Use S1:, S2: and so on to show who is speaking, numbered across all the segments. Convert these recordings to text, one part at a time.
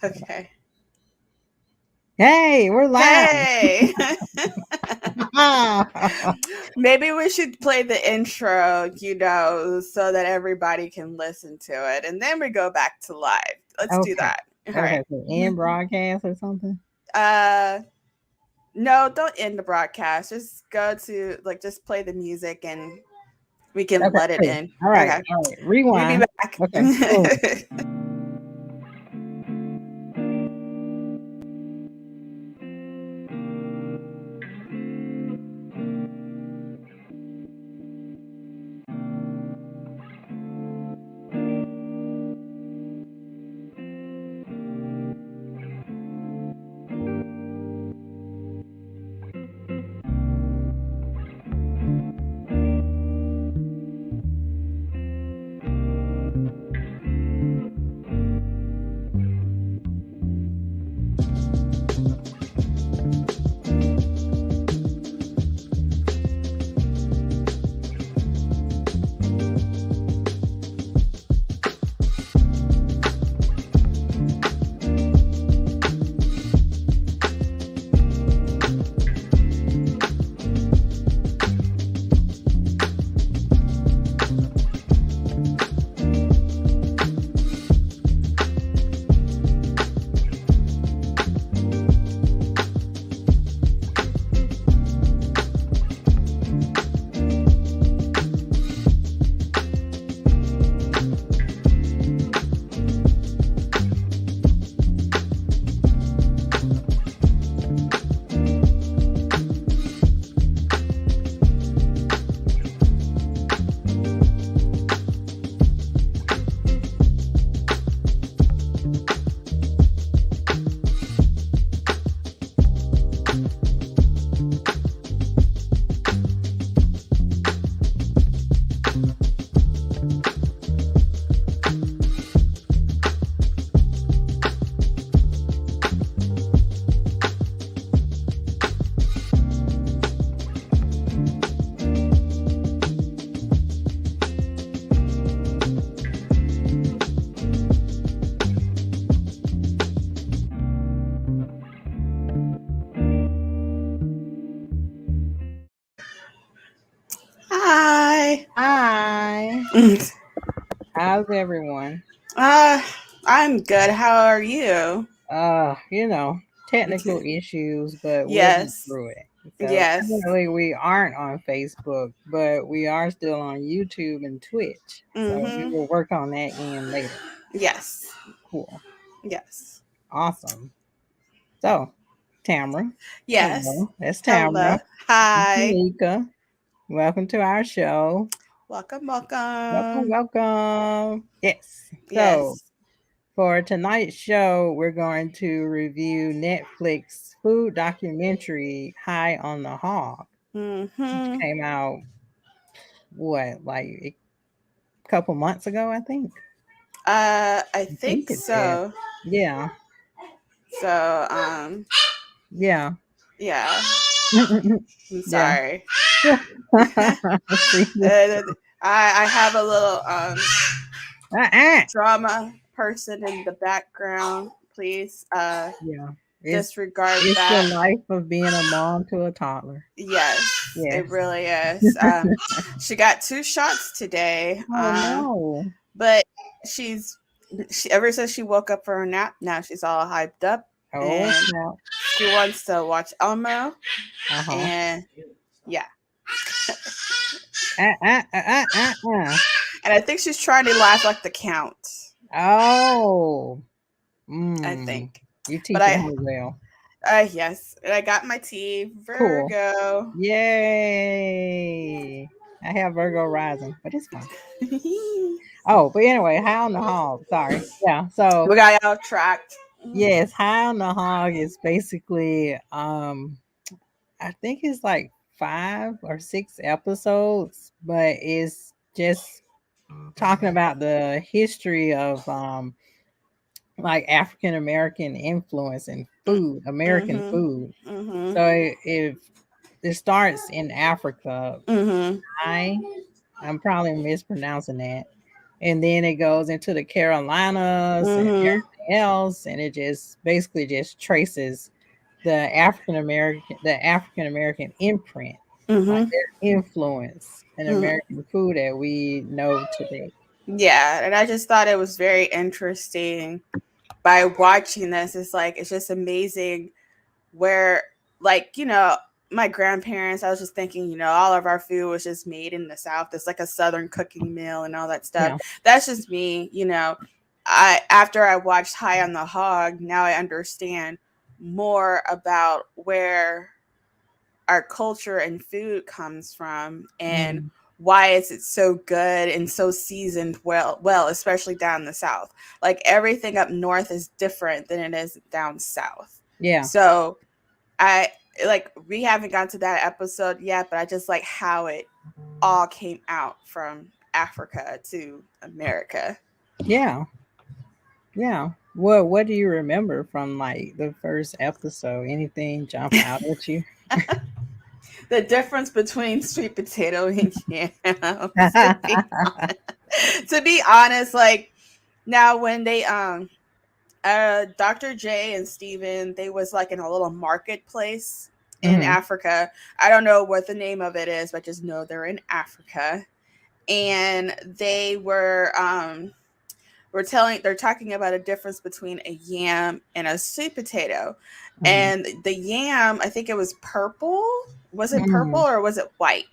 S1: Okay.
S2: Hey, we're live.
S1: Hey. Maybe we should play the intro, so that everybody can listen to it. And then we go back to live. Let's do
S2: Okay.
S1: that. All right.
S2: Okay. So end broadcast or something.
S1: Uh no, don't end the broadcast. Just go to just play the music and we can
S2: Okay.
S1: let it
S2: Cool.
S1: in.
S2: All right.
S1: Okay.
S2: All right.
S1: We'll be
S2: Rewind.
S1: back.
S2: Okay. Cool.
S1: Hi.
S2: Hi. How's everyone?
S1: Uh, I'm good. How are you?
S2: You know, technical issues, but we'll get
S1: Yes.
S2: through it. So
S1: Yes.
S2: technically we aren't on Facebook, but we are still on YouTube and Twitch. So we
S1: Mm-hmm.
S2: will work on that end later.
S1: Yes.
S2: Cool.
S1: Yes.
S2: Awesome. So, Tamara.
S1: Yes.
S2: Hello. That's
S1: Hello.
S2: Tamara.
S1: Hi.
S2: Tamika. Welcome to our show.
S1: Welcome.
S2: Welcome,
S1: Welcome.
S2: welcome. Yes. So,
S1: Yes.
S2: for tonight's show, we're going to review Netflix food documentary High on the Hog, which
S1: Mm-hmm.
S2: came out, what, like a couple months ago, I think.
S1: I
S2: I think
S1: think
S2: it did.
S1: so.
S2: Yeah.
S1: So,
S2: Yeah.
S1: yeah. I'm
S2: Yeah.
S1: sorry.
S2: See,
S1: Uh, I have a little
S2: uh-uh.
S1: drama person in the background. Please
S2: Yeah. It's
S1: disregard
S2: it's the
S1: that.
S2: life of being a mom to a toddler.
S1: Yes, it
S2: Yes.
S1: really is. She got 2 shots today,
S2: Oh no.
S1: but ever since she woke up for her nap, now she's all hyped up
S2: Oh
S1: and
S2: snap.
S1: she wants to watch Elmo.
S2: Uh-huh.
S1: And yeah,
S2: Uh.
S1: and I think she's trying to laugh like the Count.
S2: Oh.
S1: I
S2: Mm.
S1: think,
S2: You
S1: but
S2: teaching her well.
S1: yes, and I got my tea,
S2: Cool.
S1: Virgo.
S2: Yay. I have Virgo rising, but it's fine. Oh, but anyway, High on the Hog. Sorry. Yeah. So
S1: We got y'all tracked.
S2: yes, High on the Hog is basically I think it's like 5 or 6 episodes, but it's just talking about the history of like African American influence in food, American
S1: Mhm.
S2: food.
S1: Mhm.
S2: So if it starts in Africa,
S1: Mhm.
S2: I I'm probably mispronouncing that. And then it goes into the Carolinas and
S1: Mhm.
S2: else, and it just basically just traces the African American imprint, like
S1: Mm-hmm.
S2: their influence in
S1: Mm-hmm.
S2: American food that we know today.
S1: Yeah, and I just thought it was very interesting by watching this. It's like it's just amazing where, like, my grandparents, I was just thinking, all of our food was just made in the South. It's like a Southern cooking meal and all that stuff.
S2: Yeah,
S1: That's just me. I After I watched High on the Hog, now I understand more about where our culture and food comes from, and
S2: mm,
S1: why is it so good and so seasoned well, especially down the South. Like everything up north is different than it is down south.
S2: yeah,
S1: So I like we haven't got to that episode yet, but I just like how it all came out from Africa to America.
S2: yeah, yeah. What do you remember from like the first episode? Anything jump out at you?
S1: The difference between sweet potato and yams. To be honest, like now when they Dr. J and Steven, they was like in a little marketplace in
S2: Hmm.
S1: Africa. I don't know what the name of it is, but just know they're in Africa. And they're talking about a difference between a yam and a sweet potato.
S2: Hmm.
S1: And the yam, I think it was purple. Was it purple
S2: Hmm.
S1: or was it white?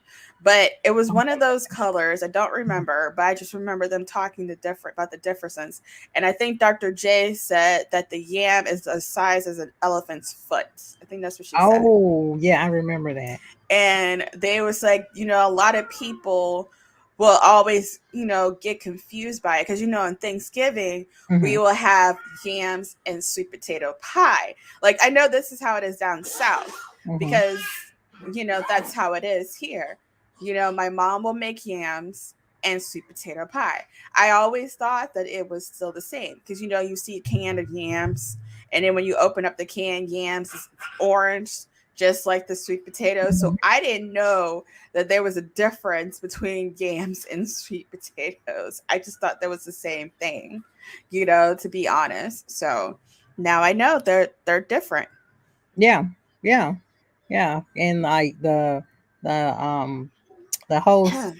S1: But it was one of those colors. I don't remember, but I just remember them talking about the differences. And I think Dr. J said that the yam is the size as an elephant's foot. I think that's what she said.
S2: Oh, yeah, I remember that.
S1: And they was like, a lot of people will always, get confused by it because on Thanksgiving
S2: Hmm.
S1: we will have yams and sweet potato pie. Like I know this is how it is down south
S2: Hmm.
S1: because that's how it is here. My mom will make yams and sweet potato pie. I always thought that it was still the same because you see a can of yams, and then when you open up the can, yams is orange just like the sweet potatoes. So
S2: Hmm.
S1: I didn't know that there was a difference between yams and sweet potatoes. I just thought that was the same thing, to be honest. So now I know they're different.
S2: Yeah, yeah, yeah. And like the the host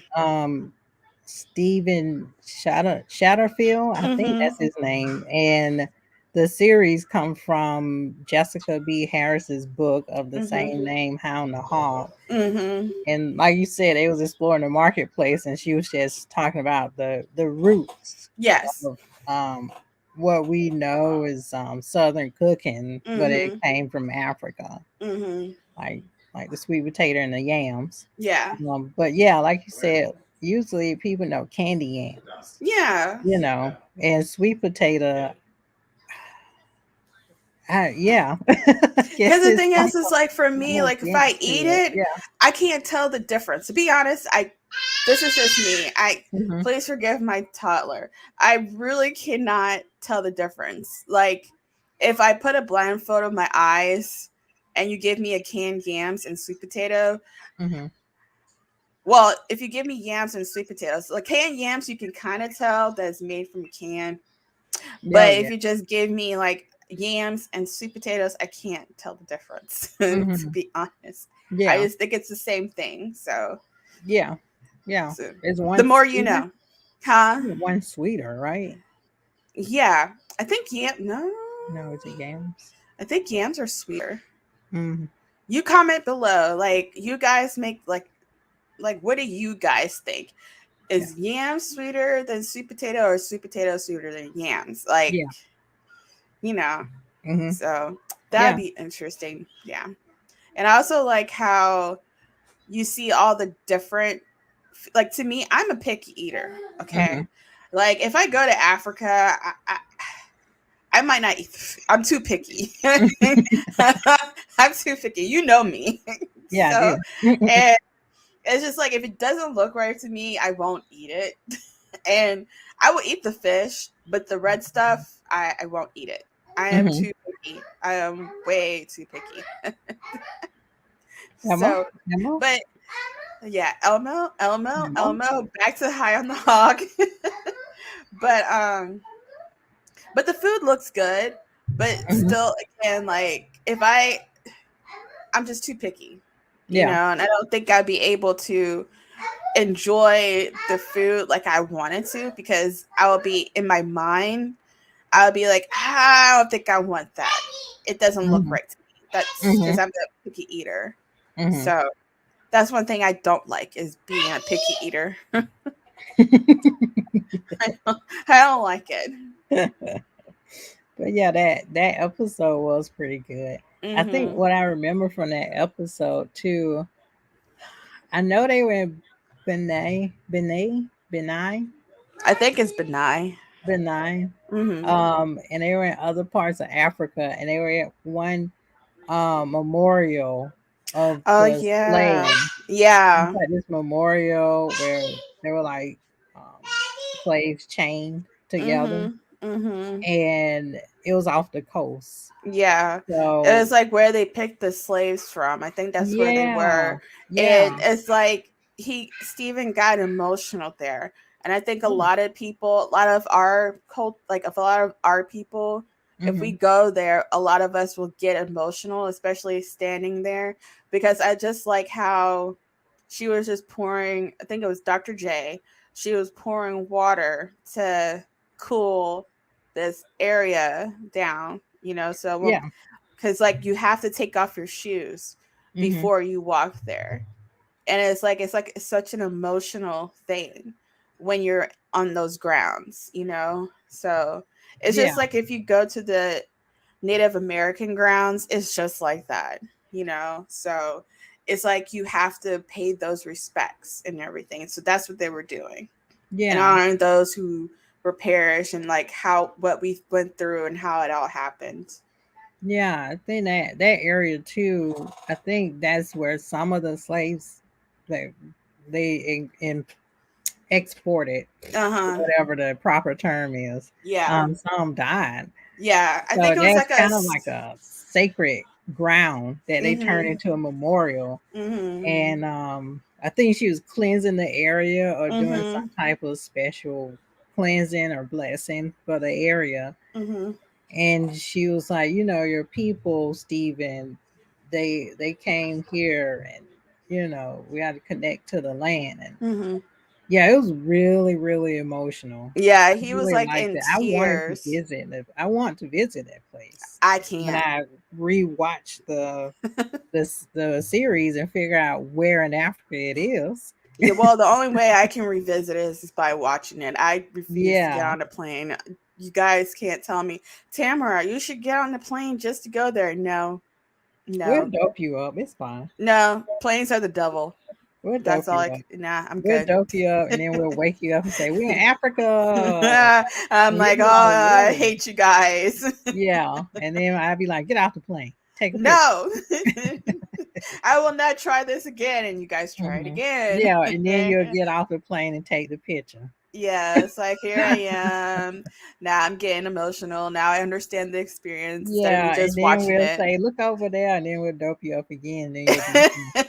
S2: Stephen Shatterfield, I think
S1: Mhm.
S2: that's his name, and the series come from Jessica B. Harris's book of the
S1: Mhm.
S2: same name, Hound the Hog.
S1: Mhm.
S2: And like you said, it was exploring the marketplace, and she was just talking about the roots
S1: Yes.
S2: of what we know is Southern cooking, but it
S1: Mhm.
S2: came from Africa,
S1: Mhm.
S2: like like the sweet potato and the yams.
S1: Yeah.
S2: But yeah, like you said, usually people know candy yams,
S1: Yeah.
S2: and sweet potato. Yeah, I
S1: Because
S2: guess
S1: the
S2: it's
S1: thing is like for me,
S2: more
S1: like if I
S2: dense to
S1: eat
S2: it.
S1: it,
S2: Yeah.
S1: I can't tell the difference. To be honest, this is just me.
S2: Hmm.
S1: Please forgive my toddler. I really cannot tell the difference. Like if I put a blindfold of my eyes and you give me a canned yams and sweet potato,
S2: Hmm.
S1: well, if you give me yams and sweet potatoes, like canned yams, you can kind of tell that it's made from a can.
S2: Yeah,
S1: But if
S2: yeah.
S1: you just give me like yams and sweet potatoes, I can't tell the difference. To
S2: Hmm.
S1: be honest, I
S2: Yeah,
S1: just think it's the same thing.
S2: yeah, yeah.
S1: So
S2: Is
S1: the
S2: one
S1: more you
S2: sweeter?
S1: know, huh?
S2: One sweeter, right?
S1: Yeah, I think yam. No,
S2: No, it's a yams.
S1: I think yams are sweeter.
S2: Mm,
S1: You comment below, like you guys make like what do you guys think?
S2: yeah,
S1: Is yam sweeter than sweet potato, or sweet potato sweeter than yams? Like
S2: yeah.
S1: you know,
S2: Hmm.
S1: so that'd
S2: Yeah.
S1: be interesting. Yeah, and I also like how you see all the different. Like to me, I'm a picky eater.
S2: Hmm.
S1: Okay, like if I go to Africa, I might not eat. I'm too picky. I'm too picky. You know me.
S2: Yeah, I
S1: So,
S2: do.
S1: and it's just like if it doesn't look right to me, I won't eat it. And I will eat the fish, but the red stuff, I won't eat it. I am
S2: Hmm.
S1: too picky. I am way too picky.
S2: Emma,
S1: So,
S2: Emma.
S1: but yeah,
S2: Emma.
S1: Elmo, back to High on the Hog. But but the food looks good. But
S2: Mhm.
S1: still, again, like I'm just too picky,
S2: Yeah.
S1: and I don't think I'd be able to enjoy the food like I wanted to, because I will be in my mind. I would be like, I don't think I want that. It doesn't look
S2: Mhm.
S1: right to me. That's because
S2: Mhm.
S1: I'm a picky eater.
S2: Mhm.
S1: So that's one thing I don't like, is being a picky eater. I don't like it.
S2: But yeah, that episode was pretty good. I think
S1: Hmm.
S2: what I remember from that episode too, I know they were in Benai,
S1: I think it's benign.
S2: Benai,
S1: Hmm.
S2: and they were in other parts of Africa, and they were at one memorial of
S1: Oh
S2: the
S1: yeah,
S2: slaves. It's
S1: yeah.
S2: like this memorial where they were like slaves chained together,
S1: Mhm. Mhm.
S2: and it was off the coast.
S1: Yeah. It was
S2: So
S1: like where they picked the slaves from. I think that's where they
S2: yeah,
S1: were. And
S2: yeah,
S1: it's like Stephen got emotional there. And I think a
S2: yeah.
S1: lot of people, a lot of our cult, like if a lot of our people, if we
S2: Mhm.
S1: go there, a lot of us will get emotional, especially standing there, because I just like how she was just pouring, I think it was Dr. J, she was pouring water to cool this area down, so
S2: Yeah.
S1: because like you have to take off your shoes
S2: Mhm.
S1: before you walk there, and it's such an emotional thing when you're on those grounds, so it's
S2: Yeah.
S1: just like if you go to the Native American grounds, it's just like that, so it's like you have to pay those respects and everything, so that's what they were doing, and
S2: Yeah.
S1: honoring those who were perished, and like how what we went through and how it all happened.
S2: Yeah. I think that area too. I think that's where some of the slaves they they exported,
S1: Uh-huh.
S2: whatever the proper term is.
S1: Yeah.
S2: Some died.
S1: Yeah. I
S2: So
S1: think it was
S2: that's
S1: like a.
S2: kind of like a sacred ground that they turned
S1: Mhm.
S2: into a memorial.
S1: Mhm.
S2: And I think she was cleansing the area or doing
S1: Mhm.
S2: some type of special cleansing or blessing for the area.
S1: Mhm.
S2: And she was like, your people, Stephen, they came here, and we got to connect to the land. And
S1: Mhm.
S2: yeah, it was really, really emotional.
S1: Yeah,
S2: I
S1: he was
S2: really
S1: like
S2: liked
S1: in
S2: it. I wanted to
S1: tears.
S2: visit it. I want to visit that place
S1: I
S2: when
S1: can't.
S2: I rewatch the series and figure out where in Africa it is.
S1: Yeah, well, the only way I can revisit it is by watching it. I refuse to get
S2: Yeah,
S1: on a plane. You guys can't tell me, Tamara, you should get on the plane just to go there. No,
S2: we'll
S1: no,
S2: dope you up. It's fine.
S1: no. Planes are the devil.
S2: We'll
S1: That's
S2: dope
S1: all
S2: you
S1: I.
S2: up.
S1: Nah, I'm
S2: We'll
S1: good.
S2: dope you up, and then we'll wake you up and say, "We're in Africa."
S1: I'm
S2: And you'll
S1: like, oh,
S2: be like,
S1: I
S2: "Whoa."
S1: hate you guys.
S2: Yeah. And then I'd be like, "Get off the plane. Take a picture."
S1: No, I will not try this again. And you guys try it again.
S2: Yeah, and then you'll get off the plane and take the picture.
S1: Yeah, it's like here I am. Now I'm getting emotional. Now I understand the experience instead of me
S2: Yeah, and
S1: just
S2: then
S1: watching
S2: we'll
S1: it.
S2: say, "Look over there," and then we'll dope you up again. And then you'll be free.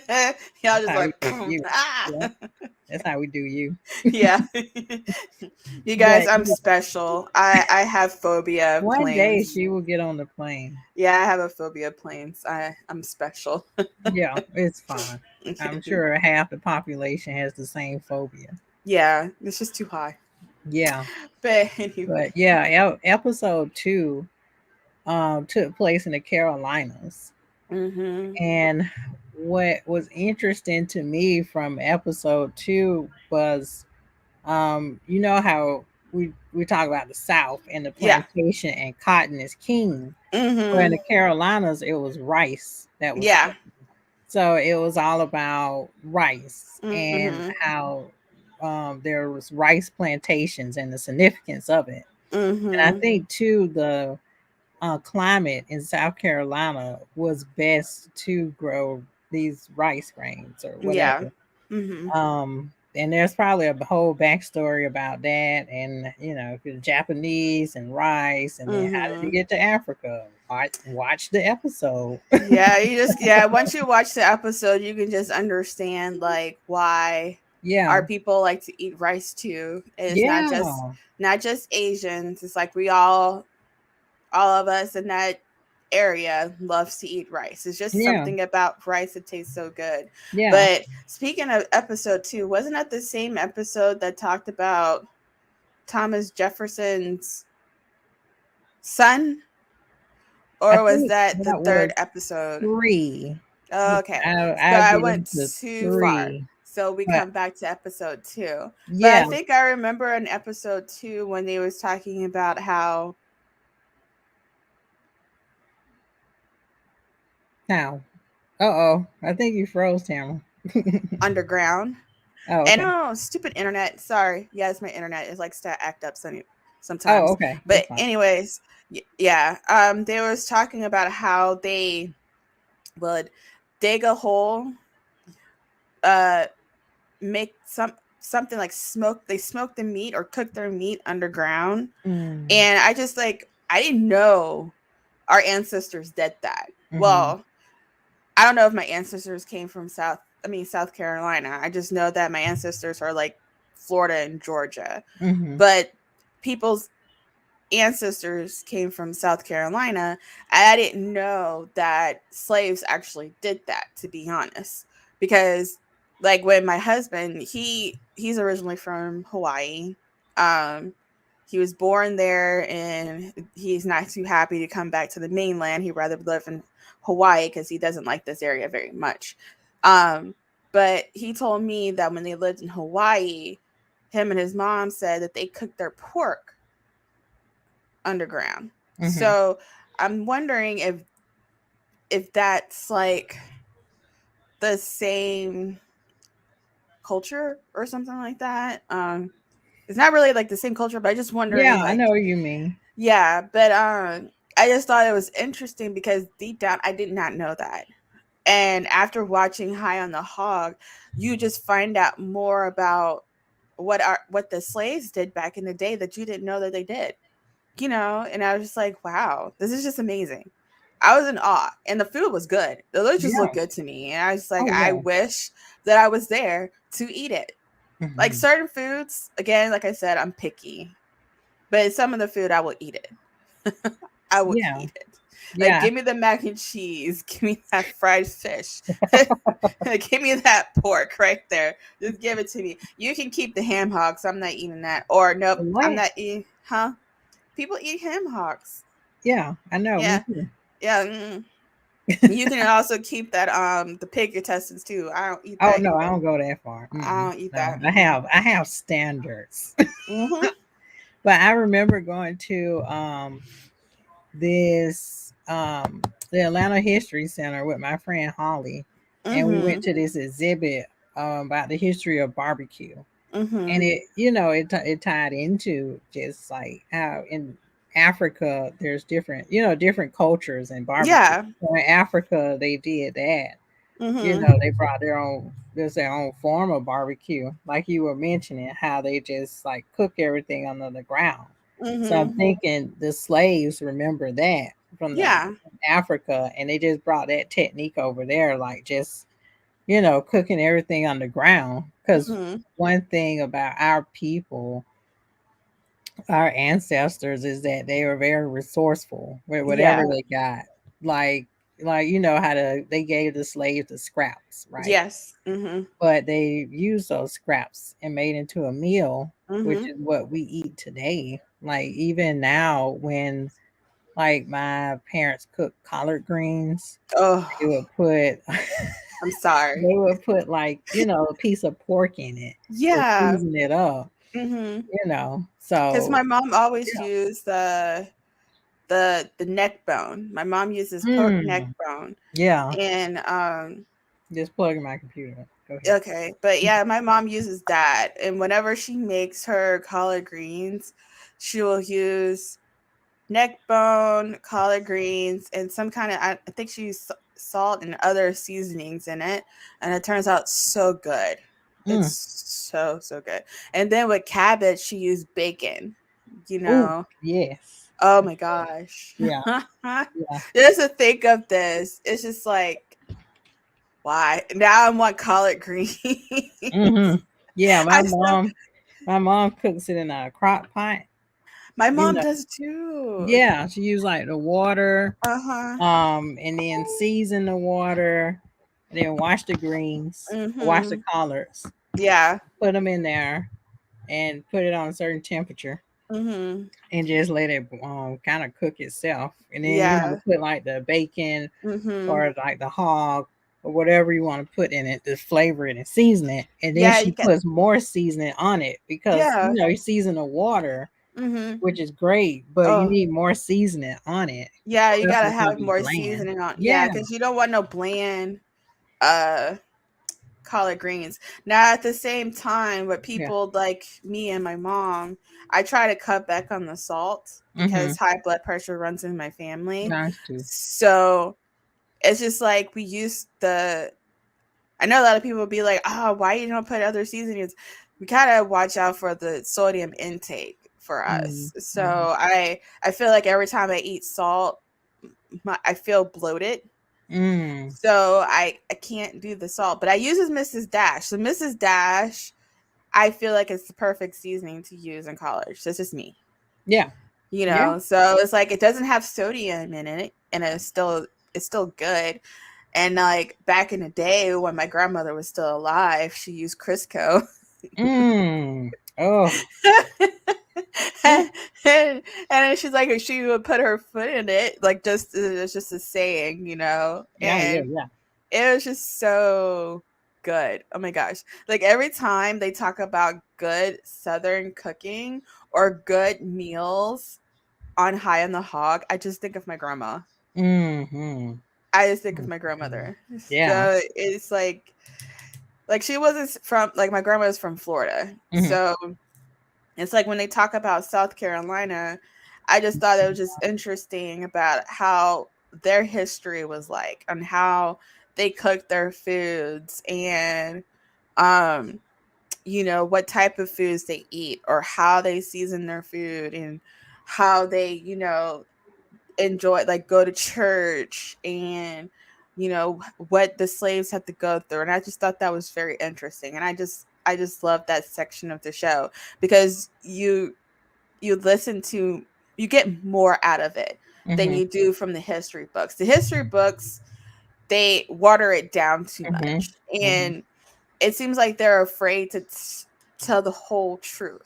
S1: Y'all
S2: That's
S1: just
S2: how we
S1: like,
S2: do you.
S1: ah.
S2: Yeah, that's how we do you.
S1: Yeah. You guys,
S2: But
S1: I'm
S2: yeah,
S1: special. I have phobia of
S2: one day
S1: planes.
S2: she will get on the plane.
S1: Yeah, I have a phobia of planes. I'm special.
S2: Yeah, it's fine. I'm sure half the population has the same phobia.
S1: Yeah, it's just too high.
S2: Yeah,
S1: But anyway.
S2: but yeah, episode 2 took place in the Carolinas,
S1: Mhm.
S2: and what was interesting to me from episode 2 was how we talk about the South and the
S1: Yeah.
S2: plantation and cotton is king. Where in
S1: Mhm.
S2: the Carolinas, it was rice that was
S1: Yeah.
S2: king. So it was all about rice and
S1: Mhm.
S2: how there was rice plantations and the significance of it. And I
S1: Mhm.
S2: think too the climate in South Carolina was best to grow these rice grains or
S1: Yeah.
S2: whatever.
S1: Mhm.
S2: And there's probably a whole backstory about that, and the Japanese and rice, and then how did you
S1: Mhm.
S2: get to Africa? Watch the episode.
S1: Yeah, once you watch the episode, you can just understand like why
S2: Yeah,
S1: our people like to eat rice too. It's
S2: yeah,
S1: not just Asians. It's like we all all of us in that area loves to eat rice. It's just
S2: Yeah.
S1: something about rice that tastes so good.
S2: Yeah.
S1: But speaking of episode 2, wasn't that the same episode that talked about Thomas Jefferson's son?
S2: I
S1: Or was
S2: think
S1: that the
S2: that was
S1: third episode?
S2: 3.
S1: Okay. So
S2: I'll
S1: I
S2: get
S1: went
S2: into
S1: too far.
S2: 3.
S1: So we
S2: But
S1: come back to episode 2. But I
S2: yeah,
S1: think I remember in episode 2 when they was talking about how
S2: now. Uh-oh. I think you froze, Tamara.
S1: underground.
S2: Oh,
S1: And
S2: okay.
S1: oh, stupid internet. Sorry. Yes, my internet is like to act up
S2: Oh,
S1: sometimes.
S2: okay.
S1: But
S2: That's fine.
S1: anyways, yeah. They was talking about how they would dig a hole, uh make something like smoke, they smoke the meat or cook their meat underground.
S2: Mm.
S1: And I just like, I didn't know our ancestors did that.
S2: Mm-hmm.
S1: Well, I don't know if my ancestors came from South Carolina. I just know that my ancestors are like Florida and Georgia.
S2: Mm-hmm.
S1: But people's ancestors came from South Carolina. And I didn't know that slaves actually did that, to be honest. Because like when my husband, he's originally from Hawaii. Um he was born there and he's not too happy to come back to the mainland. He'd rather live in Hawaii because he doesn't like this area very much. Um but he told me that when they lived in Hawaii, him and his mom said that they cooked their pork underground.
S2: Mm-hmm.
S1: So I'm wondering if that's like the same culture or something like that. It's not really like the same culture, but I just
S2: Yeah,
S1: wondering
S2: I
S1: like,
S2: know what you mean.
S1: yeah, but I just thought it was interesting because deep down I did not know that. And after watching High on the Hog, you just find out more about what the slaves did back in the day that you didn't know that they did. And I was just like, wow, this is just amazing. I was in awe, and the food was good. The food just
S2: Yeah.
S1: looked good to me, and I was like,
S2: Oh,
S1: I
S2: yeah.
S1: wish that I was there to eat it. Like
S2: Mm-hmm.
S1: certain foods, again, like I said, I'm picky, but some of the food I will eat it. I will
S2: Yeah.
S1: eat it. Like,
S2: Yeah.
S1: give me the mac and cheese, give me that fried fish, give me that pork right there. Just give it to me. You can keep the ham hocks. I'm not eating that. Or nope, I'm
S2: What?
S1: not eating. Huh? People eat ham hocks.
S2: Yeah, I know. Me
S1: Yeah,
S2: too.
S1: yeah. You can also keep that the pig intestines too. I don't eat
S2: Oh
S1: that
S2: no, I
S1: either.
S2: don't go that far.
S1: I
S2: Mm-mm.
S1: don't eat
S2: No,
S1: that.
S2: I have standards.
S1: Mm-hmm.
S2: But I remember going to this the Atlanta History Center with my friend Holly, and we went
S1: Mm-hmm.
S2: to this exhibit about the history of barbecue.
S1: Mm-hmm.
S2: And it tied into just like how in Africa there's different cultures and barbecue.
S1: Yeah.
S2: So in Africa they did that.
S1: Mm-hmm.
S2: They brought their own form of barbecue, like you were mentioning, how they just like cook everything under the ground. So I'm
S1: Mm-hmm.
S2: thinking the slaves remember that from the
S1: Yeah.
S2: Africa, and they just brought that technique over there, like just cooking everything underground. Because
S1: Mm-hmm.
S2: one thing about our people, our ancestors, is that they were very resourceful with whatever
S1: Yeah.
S2: they got. Like, how they gave the slaves the scraps, right?
S1: Yes. Mm-hmm.
S2: But they used those scraps and made into a meal, which
S1: Mm-hmm.
S2: is what we eat today. Like even now, when like my parents cook collard greens,
S1: Oh,
S2: they would put
S1: I'm sorry.
S2: they would put like a piece of pork in it to
S1: Yeah.
S2: season it up.
S1: Mm-hmm. Because
S2: So
S1: my mom always
S2: yeah.
S1: used the neck bone. My mom uses pork neck
S2: Mm,
S1: bone,
S2: yeah.
S1: and
S2: Just plug in my computer. Go ahead.
S1: okay, but yeah, my mom uses that, and whenever she makes her collard greens, she will use neck bone, collard greens, and some kind of I think she used salt and other seasonings in it, and it turns out so good. It's
S2: Mm.
S1: so good. And then with cabbage, she used bacon. You
S2: Oh
S1: know,
S2: yes.
S1: oh my gosh.
S2: Yeah. Yeah.
S1: Just to think of this, it's just like, why? Now I want collard greens.
S2: Hmm. Yeah.
S1: I still
S2: My mom cooks it in a crock pot.
S1: My
S2: You
S1: mom
S2: know,
S1: does too.
S2: yeah, she used like the water,
S1: Uh-huh.
S2: and then season the water, and then wash the greens, wash the
S1: Mm-hmm.
S2: collards,
S1: Yeah.
S2: put them in there, and put it on a certain temperature,
S1: Mm-hmm.
S2: and just let it kind of cook itself. And then
S1: Yeah.
S2: put like the bacon
S1: Mm-hmm.
S2: or like the hog or whatever you want to put in it to flavor it and season it. And then
S1: Yeah,
S2: she
S1: you get
S2: puts more seasoning on it because
S1: yeah.
S2: you season the water,
S1: Mm-hmm.
S2: which is great, but you
S1: Oh,
S2: need more seasoning on it.
S1: yeah, you
S2: Else
S1: gotta
S2: it's gonna
S1: have
S2: be
S1: more
S2: bland.
S1: seasoning on.
S2: Yeah.
S1: Yeah, because you don't want no bland uh collard greens. Now at the same time, with
S2: Yeah.
S1: people like me and my mom, I try to cut back on the salt
S2: Mm-hmm.
S1: because high blood pressure runs in my family.
S2: Nice too.
S1: So it's just like we use the I know a lot of people will be like, oh, why you don't put other seasonings? We gotta watch out for the sodium intake for us. So
S2: Mm-hmm.
S1: I feel like every time I eat salt, I feel bloated.
S2: Mm.
S1: So I can't do the salt, but I use as Mrs. Dash. So Mrs. Dash, I feel like it's the perfect seasoning to use in college. That's just me,
S2: Yeah. Yeah.
S1: So it's like it doesn't have sodium in it, and it's still good. And like back in the day when my grandmother was still alive, she used Crisco.
S2: Mm. Oh.
S1: and, and then she's like she would put her foot in it, like just it's just a saying,
S2: Yeah. Yeah.
S1: and
S2: Yeah.
S1: it was just so good. Oh my gosh. Like every time they talk about good Southern cooking or good meals on High on the Hog, I just think of my grandma.
S2: Mm-hmm.
S1: I just think of my
S2: Mm-hmm.
S1: grandmother.
S2: Yeah.
S1: So it's like she wasn't from like my grandma was from Florida.
S2: Mm-hmm.
S1: So it's like when they talk about South Carolina, I just thought it was just interesting about how their history was like and how they cooked their foods and um what type of foods they eat or how they season their food and how they enjoy like go to church and what the slaves had to go through, and I just thought that was very interesting, and I just love that section of the show because you listen to you get more out of it than
S2: Mm-hmm.
S1: you do from the history books. The history books, they water it down too
S2: Mm-hmm.
S1: much,
S2: Mm-hmm.
S1: and it seems like they're afraid to tell the whole truth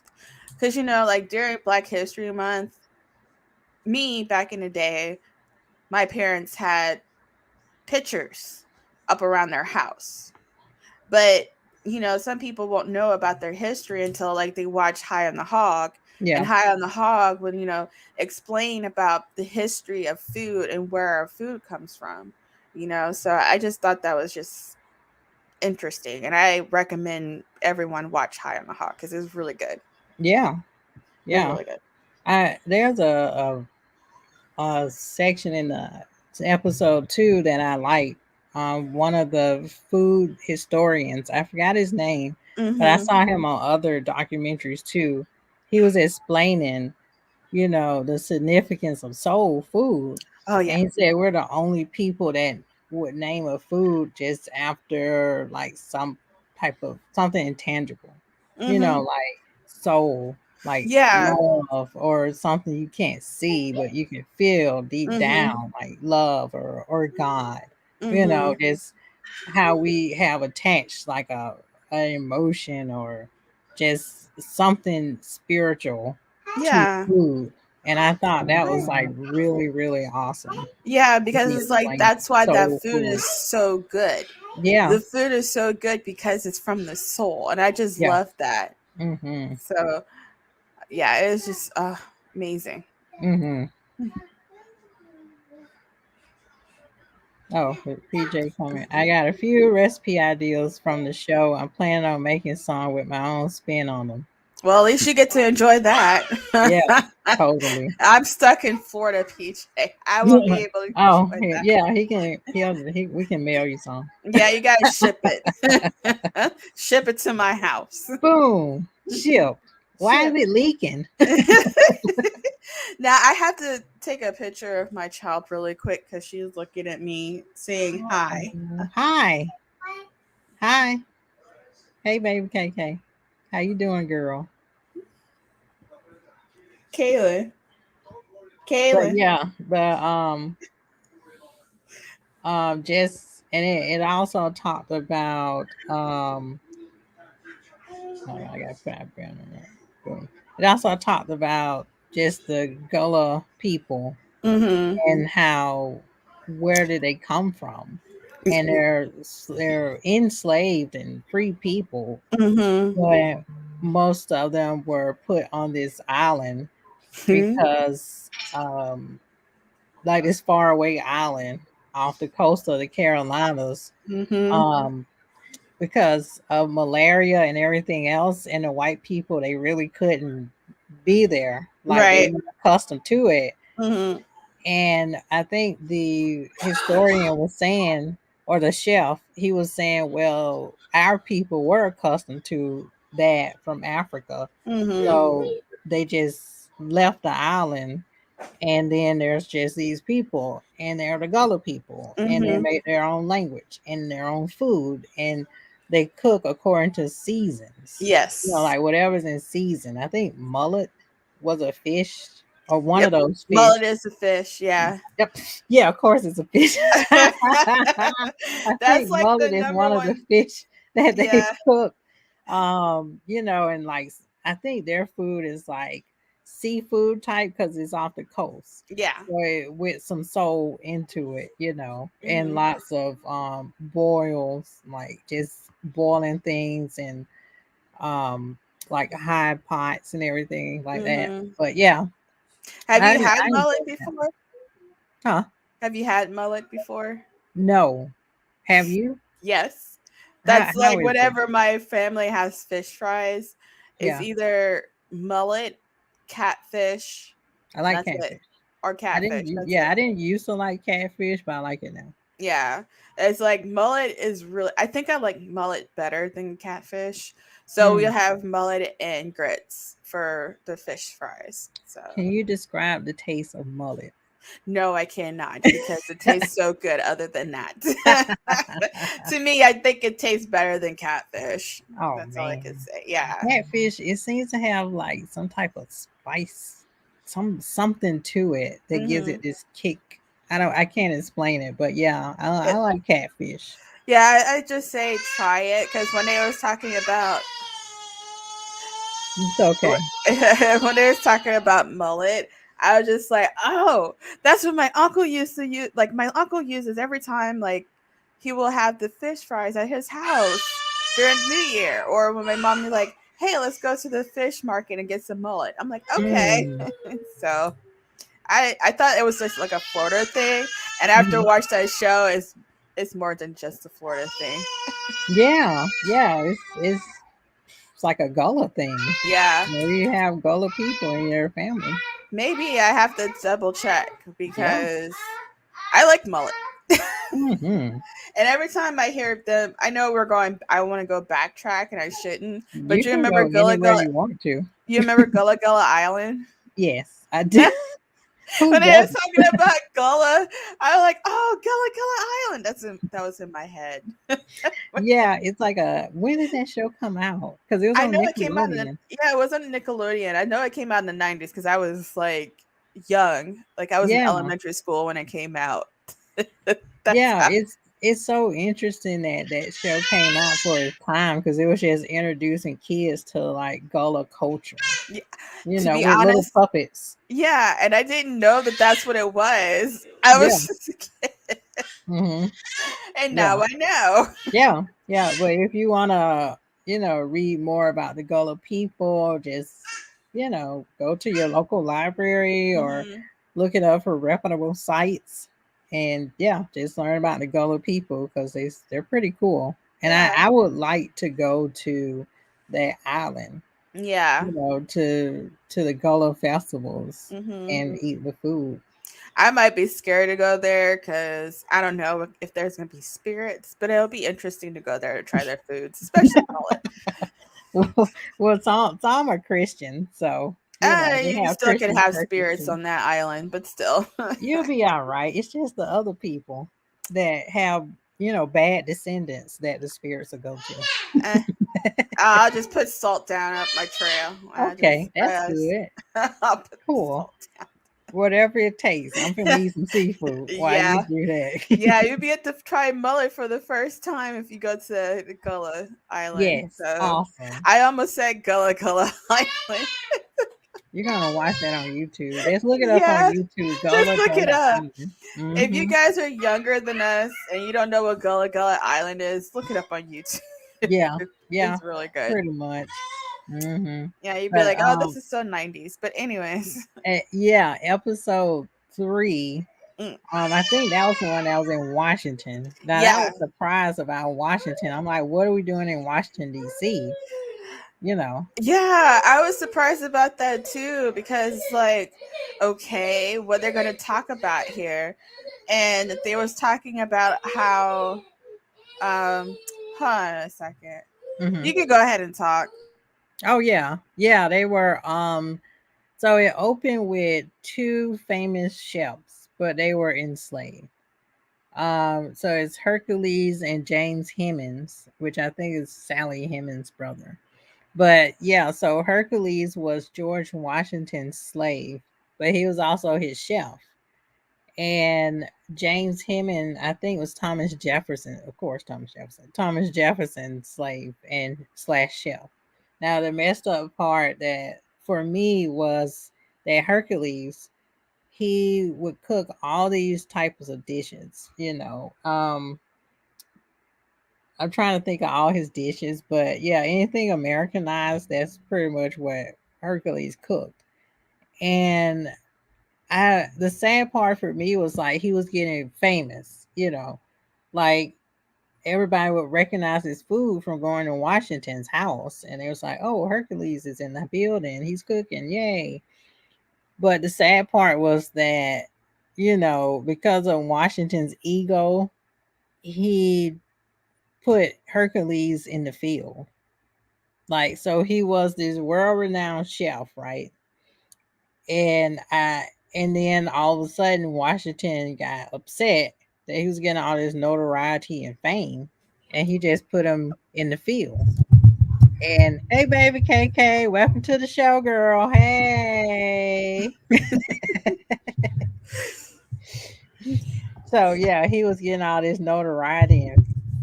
S1: because like during Black History Month, me back in the day, my parents had pictures up around their house. But, some people won't know about their history until like they watch High on the Hog. And
S2: Yeah.
S1: High on the Hog would, explain about the history of food and where our food comes from. So I just thought that was just interesting. And I recommend everyone watch High on the Hog because it's really good.
S2: Yeah.
S1: It's
S2: Yeah.
S1: really good.
S2: There's a section in the episode two that I like. One of the food historians, I forgot his name, but I
S1: Mm-hmm.
S2: saw him on other documentaries too. He was explaining, the significance of soul food.
S1: Oh,
S2: And
S1: yeah.
S2: he said we're the only people that would name a food just after like some type of something intangible,
S1: Mm-hmm.
S2: like soul, like
S1: Yeah.
S2: love or something you can't see but you can feel deep
S1: Mm-hmm.
S2: down, like love or God.
S1: Mm-hmm.
S2: Just how we have attached like an emotion or just something spiritual to
S1: Yeah.
S2: food. And I thought that was like really, really awesome
S1: Yeah,
S2: to
S1: because
S2: be
S1: it's like
S2: explained.
S1: that's why that
S2: Soul
S1: food
S2: food.
S1: is so good.
S2: Yeah,
S1: The food is so good because it's from the soul, and I just
S2: yeah.
S1: love that.
S2: Mm-hmm.
S1: So yeah, it was just amazing.
S2: Mm-hmm. Oh, with PJ coming. I got a few recipe ideas from the show. I'm planning on making some with my own spin on them.
S1: Well, at least you get to enjoy that.
S2: Yeah, totally.
S1: I'm stuck in Florida, PJ. I won't be able to
S2: Oh,
S1: enjoy that.
S2: yeah, we can mail you some.
S1: Yeah, you gotta ship it. Ship it to my house.
S2: Boom, ship. Why is
S1: Ship.
S2: it leaking?
S1: Now I have to take a picture of my child really quick because she's looking at me saying hi.
S2: Hi, hi, hey, baby KK, how you doing, girl?
S1: Kaylin.
S2: But
S1: Kaylin.
S2: yeah, just and it also talked about hold on, I gotta put out brand on that. Boom. It also talked about just the Gullah people
S1: Mm-hmm.
S2: and how where did they come from, and they're enslaved and free people,
S1: Mm-hmm.
S2: but most of them were put on this island
S1: Mm-hmm.
S2: because like this faraway island off the coast of the Carolinas,
S1: Mm-hmm.
S2: um because of malaria and everything else, and the white people they really couldn't be there, like they
S1: Right.
S2: weren't accustomed to it.
S1: Mm-hmm.
S2: And I think the historian was saying, or the chef, he was saying, well, our people were accustomed to that from Africa,
S1: Mm-hmm.
S2: so they just left the island, and then there's just these people, and they're the Gullah people, and they
S1: Mm-hmm.
S2: make their own language and their own food, and they cook according to seasons. You know,
S1: Yes.
S2: like whatever's in season. I think mullet was a fish or one of
S1: Yep.
S2: those fish.
S1: Mullet is a fish. Yeah.
S2: Yep. Yeah, of course it's a fish. I
S1: That's
S2: think
S1: like the
S2: mullet is
S1: number
S2: one of the
S1: one.
S2: fish that they
S1: Yeah.
S2: cook. You know, and like I think their food is like seafood type because it's off the coast.
S1: Yeah.
S2: So with some soul into it, you know, and
S1: Mm-hmm.
S2: lots of boils, like just boiling things and um like high pots and everything like that.
S1: Mm-hmm.
S2: But yeah,
S1: Have
S2: I
S1: you had
S2: I
S1: mullet
S2: enjoyed that.
S1: before?
S2: Huh?
S1: Have you had mullet before?
S2: No. Have you?
S1: Yes.
S2: How
S1: That's
S2: how
S1: like
S2: is it?
S1: whenever my family has fish fries, it's
S2: Yeah,
S1: either mullet, catfish,
S2: I
S1: and
S2: like
S1: that's it.
S2: catfish.
S1: Or catfish. That's
S2: Yeah,
S1: it.
S2: I didn't used to like catfish, but I like it now.
S1: Yeah. It's like mullet is really I think I like mullet better than catfish. So we'll
S2: Mm.
S1: have mullet and grits for the fish fries. So
S2: Can you describe the taste of mullet?
S1: no, I cannot because it tastes so good other than that. To me, I think it tastes better than catfish.
S2: Oh
S1: That's all I can
S2: man,
S1: say. Yeah.
S2: catfish, it seems to have like some type of spice, something to it that gives it
S1: Hmm.
S2: this kick. I can't explain it, but yeah, I like catfish.
S1: Yeah, I just say try it because when they was talking about
S2: It's okay.
S1: when they was talking about mullet, I was just like, oh, that's what my uncle used to use. Like my uncle uses every time, like he will have the fish fries at his house during New Year, or when my mom be like, hey, let's go to the fish market and get some mullet. I'm like, okay.
S2: Mm.
S1: So I thought it was just like a Florida thing, and after
S2: Mhm.
S1: watch that show, it's more than just a Florida thing.
S2: Yeah, yeah, it's like a Gullah thing.
S1: Yeah,
S2: Maybe you have Gullah people in your family.
S1: maybe I have to double check
S2: Yeah.
S1: because I like mullet.
S2: Hmm.
S1: And every time I hear them, I know we're going. I want to go backtrack, and I shouldn't. But
S2: You
S1: you
S2: can
S1: remember
S2: go
S1: Gullah
S2: anywhere
S1: Gullah?
S2: you want to.
S1: You remember Gullah Gullah Island?
S2: Yes, I do. Who
S1: When I was
S2: doesn't?
S1: talking about Gullah, I was like, "Oh, Gullah Gullah Island." That was in my head.
S2: Yeah, it's like a when did that show come out? Because it was
S1: I
S2: on
S1: know it came out in the
S2: Nickelodeon.
S1: yeah, it was on Nickelodeon. I know it came out in the '90s because I was like young, like I was in
S2: Yeah,
S1: elementary school when it came out. That's
S2: yeah,
S1: how.
S2: it's so interesting that that show came out for its time because it was just introducing kids to like Gullah culture,
S1: Yeah,
S2: you
S1: to
S2: know,
S1: be
S2: with little
S1: honest,
S2: puppets.
S1: yeah, and I didn't know that that's what it was. I
S2: Yeah,
S1: was just a kid,
S2: hmm,
S1: and
S2: yeah,
S1: now I know.
S2: yeah, yeah. But if you wanna, you know, read more about the Gullah people, just go to your local library or
S1: Hmm.
S2: look it up for reputable sites, and yeah, just learn about the Gullah people because they're pretty cool. And
S1: Yeah,
S2: I would like to go to that island,
S1: yeah.
S2: to the Gullah festivals
S1: Hmm.
S2: and eat the food.
S1: I might be scared to go there because I don't know if there's gonna be spirits, but it'll be interesting to go there to try their foods, especially mullet.
S2: Well, some are Christian, so they
S1: You
S2: have
S1: still can
S2: Christian
S1: have
S2: churches
S1: spirits
S2: too.
S1: on that island, but still.
S2: You'll be all right. It's just the other people that have bad descendants that the spirits will go to.
S1: Eh, I'll just put salt down up my trail.
S2: Okay, that's good.
S1: I'll put the
S2: Cool.
S1: salt
S2: Whatever it takes. I'm finna
S1: down.
S2: eat some seafood while you
S1: Yeah.
S2: do
S1: Yeah,
S2: that.
S1: you'll be able to try mullet for the first time if you go to the Gullah Island.
S2: Yes,
S1: So
S2: awesome.
S1: I almost said Gullah Island.
S2: You're gonna watch that on YouTube. Let's look it up on
S1: Yeah,
S2: YouTube.
S1: just
S2: Gullah
S1: look it
S2: Gullah
S1: up.
S2: Island.
S1: If you
S2: Mm-hmm.
S1: guys are younger than us and you don't know what Gullah Island is, look it up on YouTube.
S2: Yeah, yeah,
S1: It's really good.
S2: pretty much. Mm-hmm.
S1: Yeah, you'd be
S2: But
S1: like, oh, this is so 90s. But, anyways.
S2: yeah, episode 3.
S1: Mm,
S2: I think that was the one that was in Washington. Now that
S1: yeah.
S2: was surprised about Washington. I'm like, what are we doing in Washington D.C.? You know.
S1: Yeah, I was surprised about that too because, like, okay, what they're going to talk about here. And they was talking about how, hold on a second.
S2: Hmm.
S1: You can go ahead and talk.
S2: Oh yeah, yeah. They were. So it opened with two famous chefs, but they were enslaved. So it's Hercules and James Hemings, which I think is Sally Hemings' brother. But yeah, so Hercules was George Washington's slave, but he was also his chef. And James Hemming, I think, was Thomas Jefferson, of course, Thomas Jefferson's slave and slash chef. Now, the messed up part that for me was that Hercules, he would cook all these types of dishes. I'm trying to think of all his dishes, but yeah, anything Americanized, that's pretty much what Hercules cooked. And the sad part for me was like he was getting famous, like everybody would recognize his food from going to Washington's house, and it was like, oh, Hercules is in the building, he's cooking, yay. But the sad part was that, because of Washington's ego, he put Hercules in the field. Like, so he was this world renowned chef, right? And then all of a sudden Washington got upset that he was getting all this notoriety and fame, and he just put him in the field. And hey, baby KK, welcome to the show, girl. Hey. So yeah, he was getting all this notoriety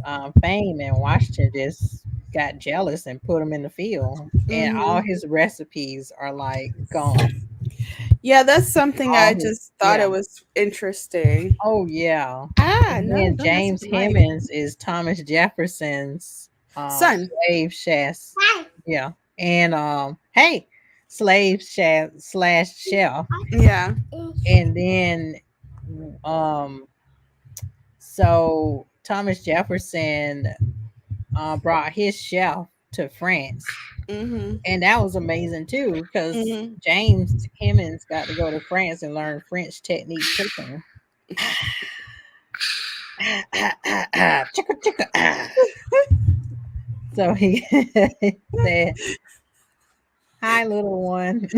S2: and fame, and Washington just got jealous and put him in the field, and all
S1: Hmm.
S2: his recipes are like gone.
S1: Yeah, that's something
S2: All
S1: I
S2: his
S1: just thought
S2: Yeah.
S1: it was interesting.
S2: Oh yeah.
S1: Ah,
S2: And
S1: no,
S2: then
S1: don't mess with
S2: James
S1: the mic.
S2: Hemings is Thomas Jefferson's
S1: Son.
S2: slave chef. Yeah. And hey, slave chef slash chef.
S1: Yeah.
S2: And then um so Thomas Jefferson brought his chef to France.
S1: Hmm.
S2: And that was amazing too, because
S1: Hmm.
S2: James Hemings got to go to France and learn French technique cooking. Chicka, chicka. So he said, "Hi, little one."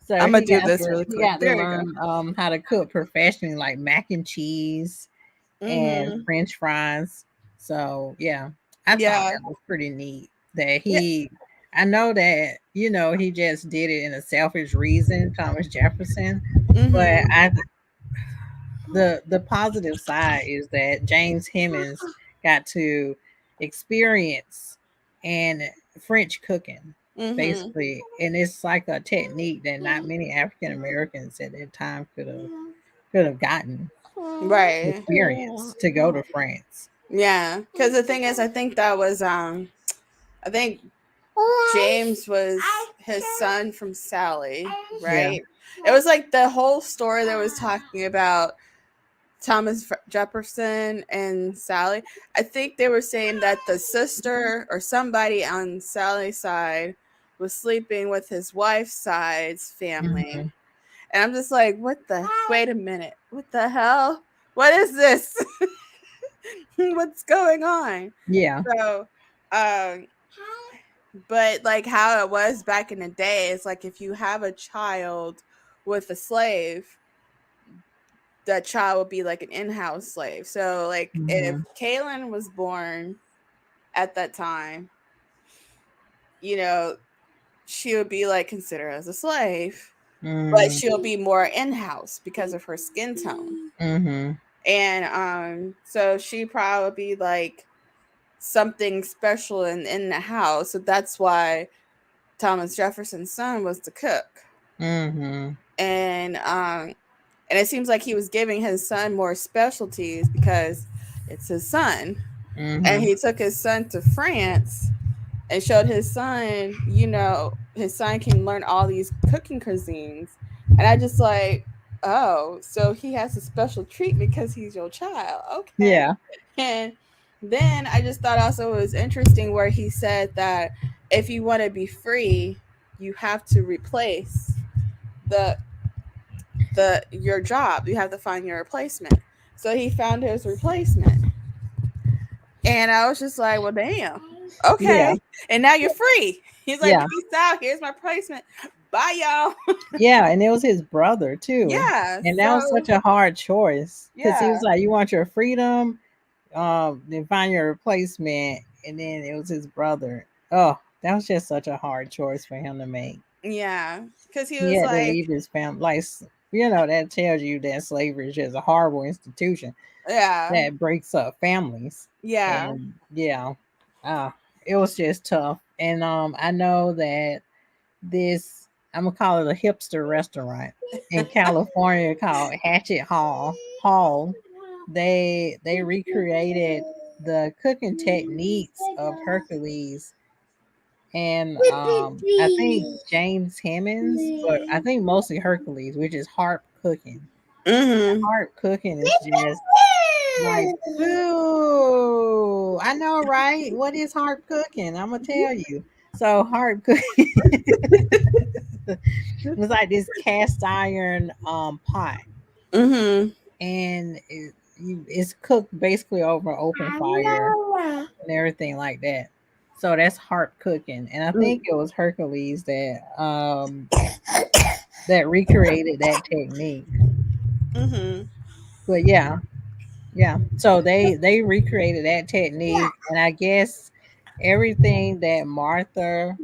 S2: So
S1: I'm gonna do this really
S2: he
S1: quick.
S2: got to
S1: There you go.
S2: learn how to cook professionally, like mac and cheese and
S1: Hmm.
S2: French fries. So yeah, I thought
S1: Yeah.
S2: that was pretty neat. That
S1: Yeah.
S2: I know that he just did it in a selfish reason, Thomas Jefferson. But
S1: Hmm.
S2: the positive side is that James Hemings got to experience and French cooking
S1: Hmm.
S2: basically, and it's like a technique that not many African Americans at that time could have gotten
S1: Right.
S2: experience to go to France.
S1: Yeah. Because the thing is, I think that was I think James was his son from Sally,
S2: Yeah.
S1: right? It was like the whole story that was talking about Jefferson and Sally. I think they were saying that the sister or somebody on Sally's side was sleeping with his wife's side's family.
S2: Hmm.
S1: And I'm just like, what the? Wait a minute. What the hell? What is this? What's going on?
S2: Yeah.
S1: So, um, but like how it was back in the day, it's like if you have a child with a slave, that child would be like an in-house slave. So like if
S2: Mhm.
S1: Kaylin was born at that time, you know, she would be like considered as a slave, but
S2: Mhm.
S1: she'll be more in-house because of her skin tone.
S2: Mhm.
S1: And so she probably like something special in the house. So that's why Thomas Jefferson's son was the cook.
S2: Mhm.
S1: And it seems like he was giving his son more specialties because it's his son. And
S2: Mhm.
S1: he took his son to France and showed his son, his son can learn all these cooking cuisines. And I just like, oh, so he has a special treatment because he's your child. Okay.
S2: Yeah.
S1: And then I just thought also it was interesting where he said that if you want to be free, you have to replace the your job. You have to find your replacement. So he found his replacement. And I was just like, well, damn.
S2: Yeah.
S1: Okay. And now you're free. He's like,
S2: Yeah.
S1: peace out. Here's my placement. Bye, y'all.
S2: Yeah, and it was his brother too.
S1: Yeah.
S2: And that was
S1: So,
S2: such a hard choice because he
S1: yeah.
S2: was like, "You want your freedom, then find your replacement." And then it was his brother. Oh, that was just such a hard choice for him to make.
S1: Yeah. Because he
S2: He
S1: was
S2: had to
S1: like,
S2: leave his family. Like, that tells you that slavery is just a horrible institution
S1: yeah.
S2: that breaks up families.
S1: Yeah.
S2: And yeah, uh, it was just tough. And I know that this, I'm gonna call it a hipster restaurant in California called Hatchet Hall. They recreated the cooking techniques of Hercules, and I think James Hemmings, but I think mostly Hercules, which is harp cooking.
S1: Mm-hmm.
S2: Harp cooking is just like, ooh, I know, right? What is harp cooking? I'm gonna tell you. So harp cooking was like this cast iron pot,
S1: Mm-hmm.
S2: and it's cooked basically over open fire and everything like that. So that's harp cooking, and I think it was Hercules that recreated that technique.
S1: Mm-hmm.
S2: But yeah, yeah. So they recreated that technique, and I guess everything that Martha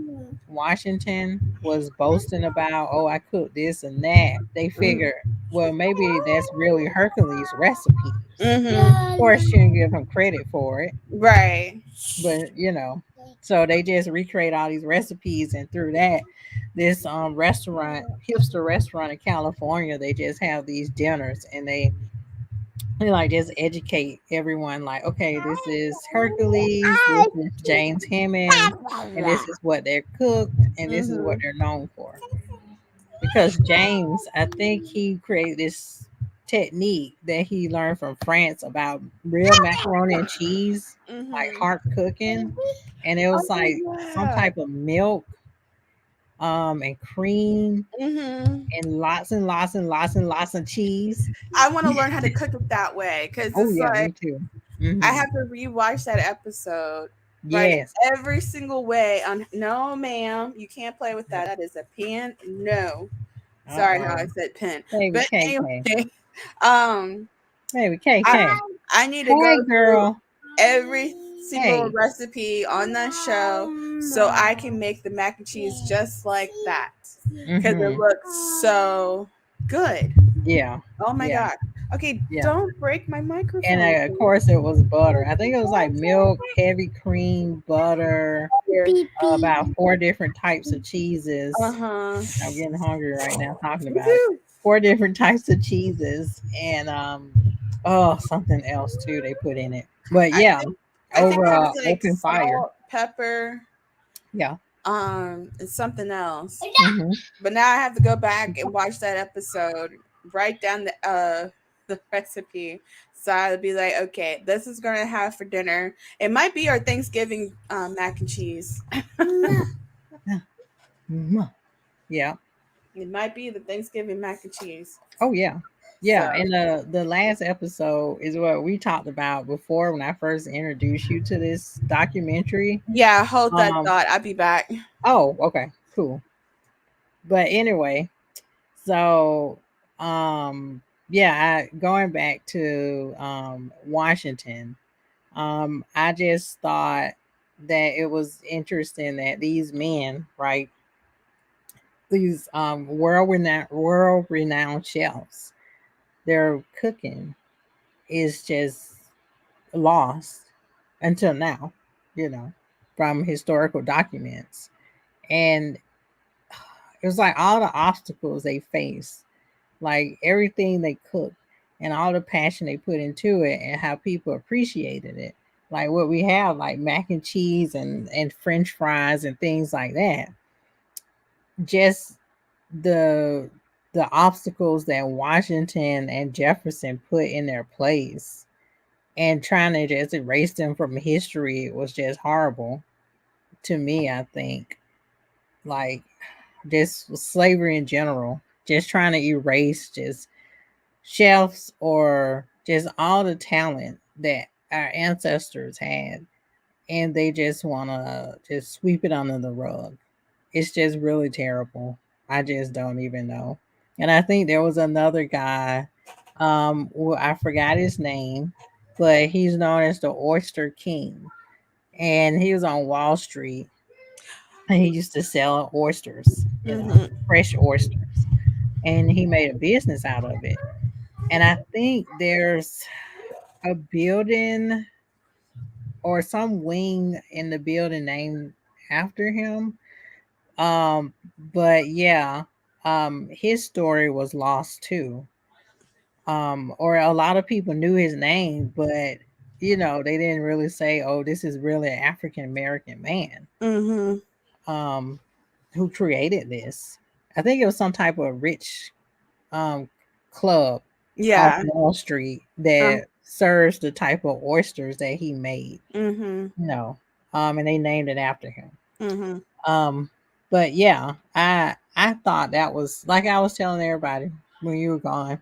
S2: Washington was boasting about, oh, I cooked this and that, they figured, well, maybe that's really Hercules' recipes. Of course,
S1: Mm-hmm.
S2: she didn't give him credit for it,
S1: Right.
S2: but so they just recreate all these recipes, and through that, this hipster restaurant in California, they just have these dinners, and they like just educate everyone, like, okay, this is Hercules, this is James Hemmings, and this is what they're cooked, and this is what
S1: Mm-hmm.
S2: they're known for. Because James, I think he created this technique that he learned from France about real macaroni and cheese, like
S1: Mm-hmm.
S2: harp cooking, and it was
S1: Oh
S2: like some
S1: yeah.
S2: type of milk, and cream,
S1: Mm-hmm.
S2: and lots and lots and lots and lots of cheese.
S1: I want to learn how to cook it that way because
S2: Oh
S1: it's
S2: yeah,
S1: like
S2: me too.
S1: I
S2: Hmm.
S1: have to rewatch that episode, right?
S2: Yes.
S1: Every single way. On no, ma'am, you can't play with that. That is a pen. No, sorry, no, I
S2: Uh-oh.
S1: said pen.
S2: Baby
S1: But
S2: KK.
S1: anyway, um,
S2: Baby
S1: I
S2: KK.
S1: I need to go
S2: Hey
S1: through
S2: girl.
S1: every single
S2: Hey.
S1: recipe on that show so I can make the mac and cheese just like that because it
S2: Mm-hmm.
S1: looks so good.
S2: Yeah.
S1: Oh my
S2: Yeah.
S1: god. Okay,
S2: Yeah.
S1: don't break my
S2: And
S1: microphone,
S2: of
S1: please.
S2: course it was butter. I think it was like milk, heavy cream, butter,
S1: Here.
S2: about four different types of cheeses.
S1: Uh-huh.
S2: I'm getting hungry right now talking
S1: Me
S2: about it.
S1: too.
S2: Four different types of cheeses, and oh, something else too they put in it. But
S1: I
S2: yeah,
S1: think I think
S2: over
S1: it
S2: a
S1: was like
S2: open fire.
S1: salt, pepper,
S2: Yeah.
S1: and something else.
S2: Hmm.
S1: But now I have to go back and watch that episode, write down the recipe. So I'll be like, okay, this is gonna have for dinner. It might be our Thanksgiving mac and cheese.
S2: Yeah.
S1: It might be the Thanksgiving mac and cheese.
S2: Oh yeah.
S1: So
S2: Yeah, and the last episode is what we talked about before when I first introduced you to this documentary.
S1: yeah, hold that
S2: Um
S1: thought. I'll be back.
S2: oh, okay, cool. But anyway, so um yeah, going back to Washington, I just thought that it was interesting that these men, right, these world renowned chefs, their cooking is just lost until now, you know, from historical documents. And it was like all the obstacles they faced, like everything they cooked and all the passion they put into it and how people appreciated it. Like what we have, like mac and cheese and French fries and things like that. Just the the obstacles that Washington and Jefferson put in their place and trying to just erase them from history was just horrible to me, I think. Like just slavery in general, just trying to erase just chefs or just all the talent that our ancestors had, and they just want to just sweep it under the rug. It's just really terrible. I just don't even know. And I think there was another guy, well, I forgot his name, but he's known as the Oyster King, and he was on Wall Street, and he used to sell oysters,
S1: Mm-hmm.
S2: fresh oysters, and he made a business out of it. And I think there's a building or some wing in the building named after him. Um, but yeah, his story was lost too. Or a lot of people knew his name, but they didn't really say, "Oh, this is really an African American man
S1: Mm-hmm.
S2: um, who created this." I think it was some type of rich um club off
S1: Yeah.
S2: Wall Street
S1: Um,
S2: that serves the type of oysters that he made.
S1: mm-hmm.
S2: No, and they named it after him.
S1: Mm-hmm.
S2: Um, but yeah, I thought that was like I was telling everybody when you were gone.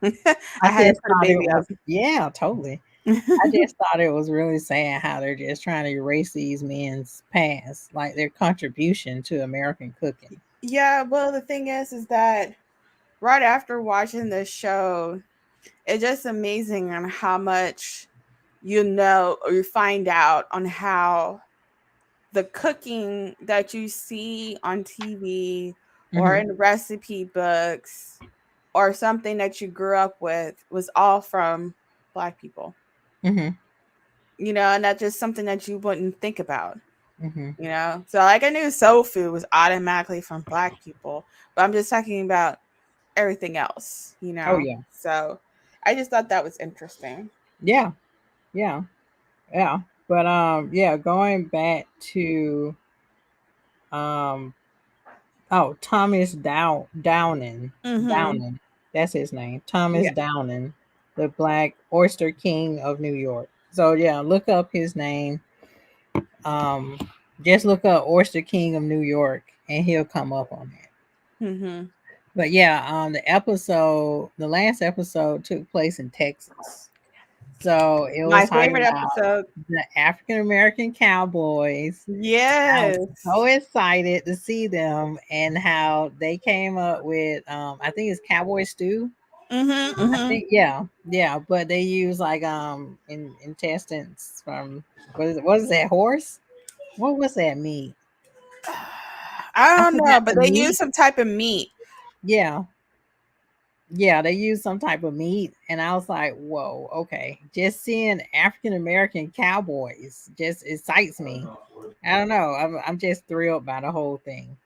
S2: I
S1: I had to
S2: just
S1: put a
S2: thought it
S1: baby
S2: was
S1: up.
S2: yeah, totally. I just thought it was really sad how they're just trying to erase these men's past, like their contribution to American cooking.
S1: Yeah, well, the thing is that right after watching this show, it's just amazing on how much you know or you find out on how the cooking that you see on TV or
S2: Mm-hmm.
S1: in recipe books or something that you grew up with was all from Black people.
S2: Mm-hmm.
S1: And that's just something that you wouldn't think about.
S2: Mm-hmm.
S1: So like I knew soul food was automatically from Black people, but I'm just talking about everything else.
S2: Oh yeah,
S1: So I just thought that was interesting.
S2: yeah, yeah, yeah. But yeah, going back to um, oh,
S1: Mhm.
S2: Downing, that's his name, Thomas
S1: Yeah.
S2: Downing, the Black Oyster King of New York. So yeah, look up his name. Um, just look up Oyster King of New York, and he'll come up on that.
S1: Mhm.
S2: But yeah, the last episode took place in Texas. So it was
S1: My
S2: talking
S1: favorite
S2: about
S1: episode.
S2: the African American cowboys. I was so
S1: Yes.
S2: excited to see them and how they came up with I think it's cowboy stew.
S1: Mhm.
S2: I
S1: Mhm.
S2: think yeah, but they use like intestines from what is that horse? What was that meat?
S1: I
S2: I
S1: don't know,
S2: forgot
S1: but
S2: the
S1: they use
S2: meat.
S1: some type of meat.
S2: Yeah, yeah, they use some type of meat, and I was like, "Whoa, okay." Just seeing African American cowboys just excites me. I don't know. I'm just thrilled by the whole thing.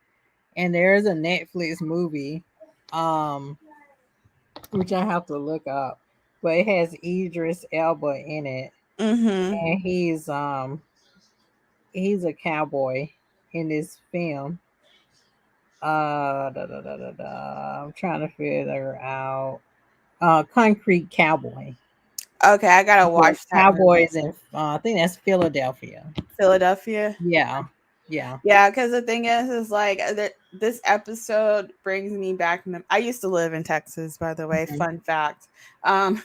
S2: And there's a Netflix movie, um, which I have to look up, but it has Idris Elba in it,
S1: Mhm.
S2: and he's a cowboy in this film. I'm trying to figure out. Concrete Cowboy.
S1: Okay, I gotta
S2: Yeah,
S1: watch that movie.
S2: Cowboys in I think that's Philadelphia.
S1: Philadelphia.
S2: Yeah, yeah.
S1: Yeah, because the thing is like this episode brings me back. I used to live in Texas, by the way.
S2: Mhm,
S1: Fun fact. Um,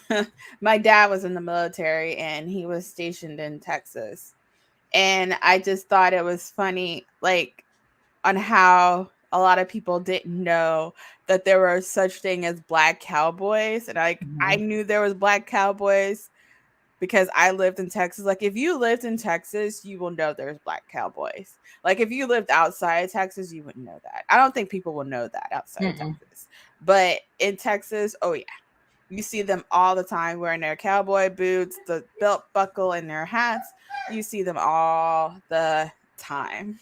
S1: my dad was in the military and he was stationed in Texas, and I just thought it was funny, like on how a lot of people didn't know that there were such thing as black cowboys, and I
S2: Mhm.
S1: knew there was black cowboys because I lived in Texas. Like if you lived in Texas, you will know there's black cowboys. Like if you lived outside of Texas, you wouldn't know that. I don't think people will know that outside of
S2: Mm-mm.
S1: Texas. But in Texas, oh yeah. You see them all the time wearing their cowboy boots, the belt buckle, and their hats. You see them all the time.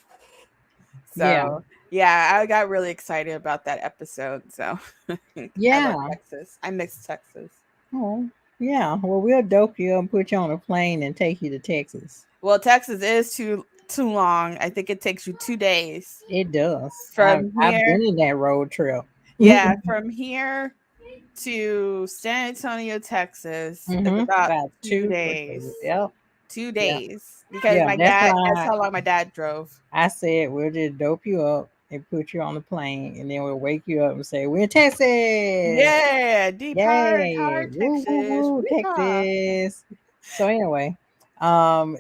S2: Yeah.
S1: So yeah, I got really excited about that episode. So I love
S2: Yeah.
S1: Texas. I miss Texas.
S2: Oh, yeah. Well, we'll dope you up and put you on a plane and take you to Texas.
S1: Well, Texas is too long. I think it takes you 2 days
S2: It does.
S1: from
S2: I've
S1: here.
S2: been in that road trip.
S1: Yeah, from here to San Antonio, Texas is about
S2: About
S1: 2
S2: 2 3 days.
S1: days.
S2: Yep.
S1: Two
S2: Yep.
S1: days because
S2: Yeah.
S1: my
S2: That's
S1: dad. That's
S2: why
S1: how long my dad drove.
S2: I said we'll just dope you up and put you on the plane, and then we'll wake you up and say we're in Texas.
S1: Yeah, deep
S2: Yay!
S1: hard
S2: Woo woo
S1: Texas.
S2: woo,
S1: Weehaw.
S2: Texas. So anyway, um,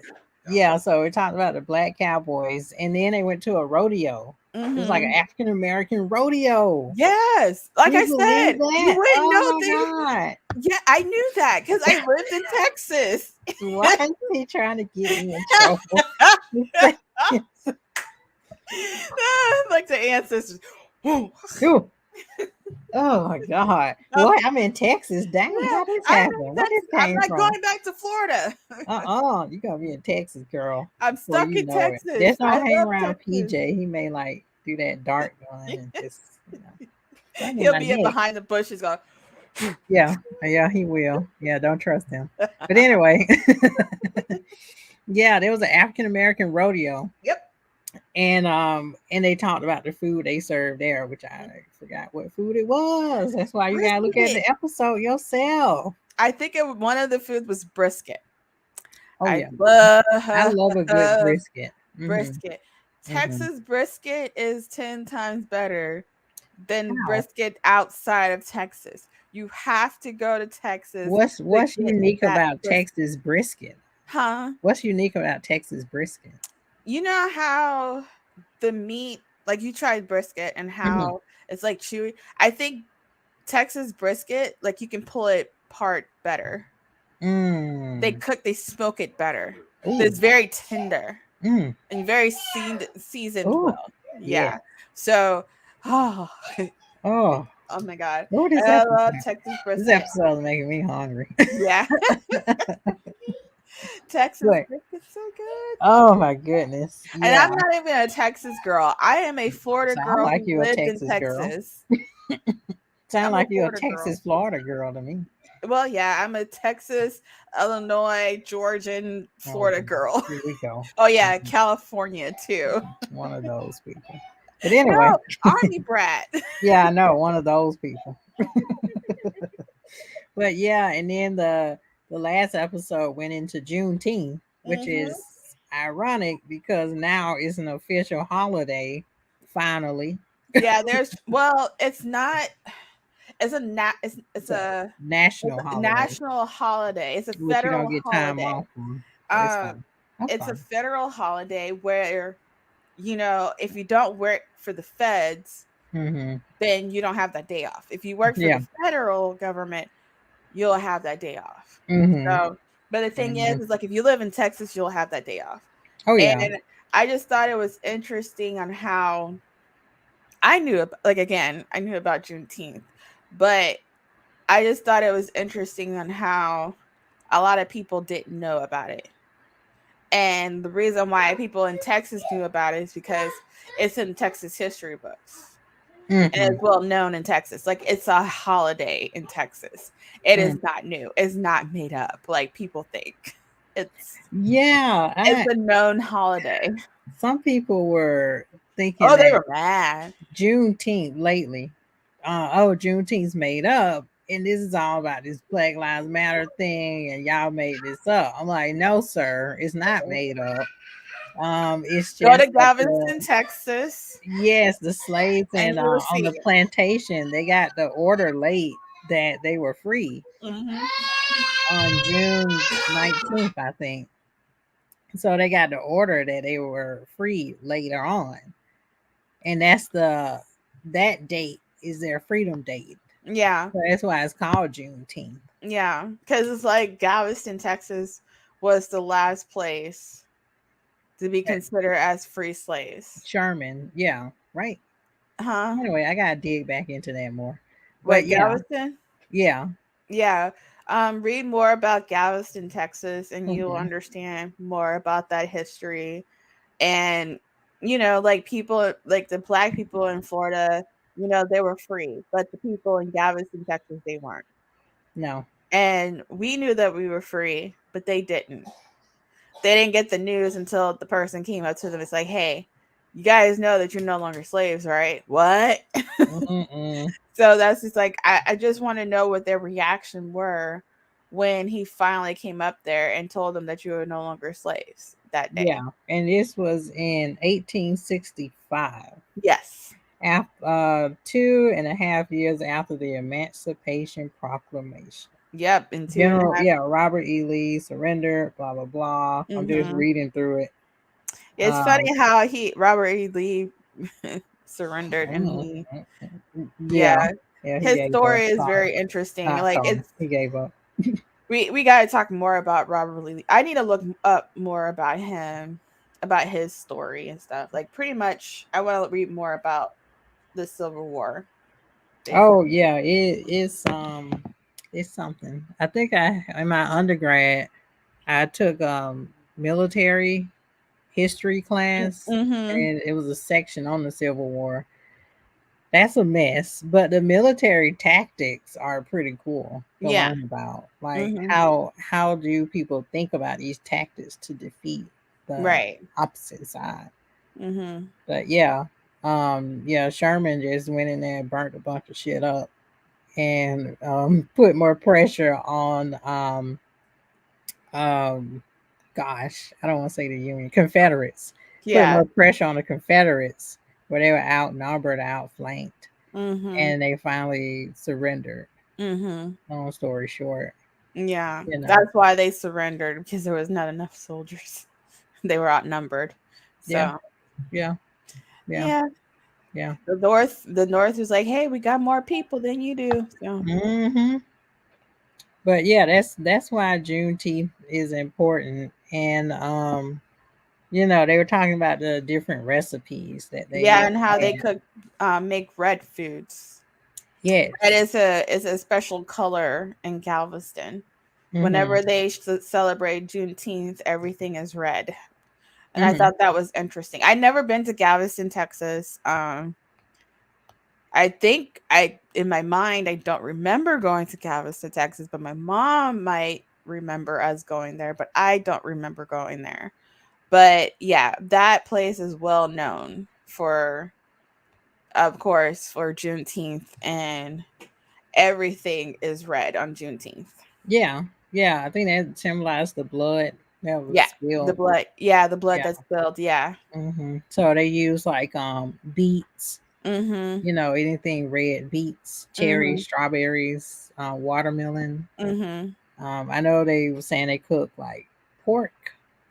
S2: yeah. So we talked about the black cowboys, and then they went to a rodeo. It was like an
S1: Mm-hmm.
S2: African American rodeo.
S1: Yes,
S2: Can
S1: like
S2: you
S1: I
S2: believe
S1: said, you
S2: that?
S1: wouldn't
S2: Oh
S1: know
S2: my
S1: they.
S2: God!
S1: Yeah, I knew that because I lived in Texas.
S2: Why is he trying to get me in trouble?
S1: Like the ancestors. Woo.
S2: Ooh, oh my God!
S1: Um,
S2: What? I'm in Texas. Dang!
S1: yeah,
S2: How this
S1: I'm in
S2: happened? Where this
S1: Texas. I'm
S2: came
S1: not
S2: from?
S1: going back to Florida.
S2: You gotta be in Texas, girl.
S1: I'm
S2: Before
S1: stuck
S2: you
S1: in
S2: know it.
S1: Texas.
S2: Just
S1: I
S2: don't hang
S1: love
S2: around
S1: Texas.
S2: PJ. He may like do that dart gun and just, right in
S1: He'll
S2: my
S1: be in
S2: neck.
S1: behind the bushes going.
S2: Yeah, yeah, he will. Yeah, don't trust him. But anyway, yeah, there was an African American rodeo,
S1: Yep.
S2: and they talked about the food they served there, which I forgot what food it was. That's why you gotta look at
S1: Brisket.
S2: the episode yourself.
S1: I think one of the foods was brisket.
S2: Oh
S1: I
S2: yeah, I love a good
S1: love
S2: brisket.
S1: brisket.
S2: Hmm.
S1: Texas brisket is 10 times better than
S2: How?
S1: brisket outside of Texas. You have to go to Texas to
S2: What's
S1: get
S2: unique
S1: that
S2: about
S1: brisket.
S2: Texas brisket?
S1: Huh?
S2: What's unique about Texas brisket?
S1: You know how the meat, like you tried brisket and
S2: Mhm.
S1: how it's like chewy? I think Texas brisket, like you can pull it part better.
S2: Mm.
S1: They smoke it better.
S2: Ooh.
S1: It's very tender
S2: Mm.
S1: and very seasoned
S2: Ooh.
S1: well.
S2: Yeah.
S1: Yeah. So, oh,
S2: Oh.
S1: oh my god,
S2: Oh, this
S1: I
S2: episode.
S1: love Texas
S2: This
S1: brisket.
S2: episode is making me hungry.
S1: Yeah, Texas
S2: But
S1: brisket's so good.
S2: oh my goodness.
S1: And
S2: Yeah.
S1: I'm not even a Texas girl. I am a Florida
S2: Sound
S1: girl
S2: like
S1: who
S2: you a
S1: lived in
S2: Texas girl.
S1: Texas.
S2: Sound
S1: I'm a
S2: like you a
S1: Florida girl.
S2: Texas, Florida girl to me.
S1: Well, yeah, I'm a Texas, Illinois, Georgian,
S2: Oh,
S1: Florida girl.
S2: here we go.
S1: Oh yeah, California too.
S2: One of those people. But anyway,
S1: No, Army brat.
S2: yeah, I know one of those people. But yeah, and then the last episode went into Juneteenth, which
S1: Hmm.
S2: is ironic because now it's an official holiday. Finally,
S1: Yeah, it's not.
S2: it's a
S1: It's
S2: national
S1: a
S2: holiday,
S1: national holiday. It's a
S2: which you don't
S1: federal
S2: get time
S1: holiday.
S2: off from. So it's
S1: Um,
S2: fine. That's
S1: it's a
S2: fine.
S1: federal holiday where if you don't work for the feds,
S2: Hmm.
S1: then you don't have that day off. If you work for
S2: Yeah.
S1: the federal government, you'll have that day off.
S2: Hmm.
S1: So, but the thing
S2: Hmm.
S1: is like if you live in Texas, you'll have that day off.
S2: Oh yeah.
S1: And I just thought it was interesting on how like again, I knew about Juneteenth, but I just thought it was interesting on how a lot of people didn't know about it. And the reason why people in Texas knew about it is because it's in Texas history books. And
S2: Hmm.
S1: it's well known in Texas. Like it's a holiday in Texas. It
S2: Mm.
S1: is not new. It's not made up like people think. It's
S2: Yeah.
S1: it's a known holiday.
S2: Some people were thinking
S1: Oh, they
S2: that
S1: were mad.
S2: Juneteenth lately. Oh, Juneteenth's made up, and this is all about this Black Lives Matter thing, and y'all made this up. I'm like, no, sir, it's not made up. It's
S1: Go to
S2: just that
S1: Galveston, Texas,
S2: the slaves
S1: and
S2: and
S1: you will
S2: on
S1: see
S2: the
S1: it.
S2: plantation they got the order late that they were free
S1: Hmm.
S2: on June 19th, I think. So they got the order that they were free later on. and that date is their freedom date.
S1: Yeah.
S2: So that's why it's called Juneteenth.
S1: Yeah. Because it's like Galveston, Texas was the last place to be
S2: Uh,
S1: considered as free slaves.
S2: Sherman, yeah, right.
S1: Huh?
S2: Anyway, I gotta dig back into that more. But
S1: What,
S2: yeah,
S1: Galveston?
S2: yeah.
S1: Yeah. Read more about Galveston, Texas, and you'll
S2: Hmm.
S1: understand more about that history. And, like people, like the black people in Florida, they were free, but the people in Galveston, Texas, they weren't.
S2: No.
S1: And we knew that we were free, but they didn't. They didn't get the news until the person came up to them. It's like, hey, you guys know that you're no longer slaves, right? What?
S2: Mm-mm.
S1: So that's just like I just want to know what their reaction were when he finally came up there and told them that you were no longer slaves that day.
S2: Yeah, and this was in 1865.
S1: Yes.
S2: After 2.5 years after the Emancipation Proclamation.
S1: Yep. In two and a
S2: General,
S1: half.
S2: yeah, Robert E. Lee surrendered, blah, blah, blah. I'm just
S1: Mm-hmm.
S2: reading through it.
S1: It's
S2: Um,
S1: funny how Robert E. Lee surrendered, and
S2: mm,
S1: yeah,
S2: yeah, yeah, he
S1: his
S2: gave up.
S1: story is
S2: Sorry,
S1: very interesting.
S2: not
S1: Like
S2: sorry,
S1: it's
S2: he gave up.
S1: we got to talk more about Robert Lee. I need to look up more about him, about his story and stuff. Like pretty much, I want to read more about the Civil War,
S2: Oh
S1: basically.
S2: yeah, it's something. I think I in my undergrad I took military history class,
S1: Mm-hmm.
S2: and it was a section on the Civil War. That's a mess, but the military tactics are pretty cool to
S1: Yeah.
S2: learn about. Like
S1: Mm-hmm.
S2: how do people think about these tactics to defeat the
S1: Right.
S2: opposite side?
S1: Mm-hmm.
S2: But yeah, yeah, Sherman just went in there and burnt a bunch of shit up and put more pressure on um gosh, I don't want to say the Union, Confederates. Put
S1: Yeah.
S2: more pressure on the Confederates where they were outnumbered, outflanked,
S1: Mm-hmm.
S2: and they finally surrendered.
S1: Mm-hmm.
S2: Long story short,
S1: Yeah.
S2: you know.
S1: That's why they surrendered because there was not enough soldiers. They were outnumbered.
S2: Yeah,
S1: So
S2: yeah, yeah,
S1: yeah,
S2: yeah.
S1: the North was like, hey, we got more people than you do. So
S2: Hmm. But yeah, that's why Juneteenth is important. And they were talking about the different recipes that
S1: yeah,
S2: they
S1: and how they
S2: had.
S1: could make red foods. Red
S2: Yes.
S1: is a special color in Galveston.
S2: Mm-hmm.
S1: Whenever they celebrate Juneteenth, everything is red, and I
S2: Mm-hmm.
S1: thought that was interesting. I'd never been to Galveston, Texas. I think in my mind I don't remember going to Galveston, Texas, but my mom might remember us going there, but I don't remember going there. But yeah, that place is well known for, of course, for Juneteenth, and everything is red on Juneteenth.
S2: Yeah, yeah. I think that symbolized the blood that was
S1: Yeah, the
S2: spilled.
S1: blood. Yeah, the blood
S2: Yeah.
S1: that's spilled. Yeah.
S2: So they use like beets,
S1: Mhm.
S2: anything red, beets, cherries,
S1: Mhm.
S2: strawberries, watermelon.
S1: Mhm.
S2: I know they were saying they cook like pork,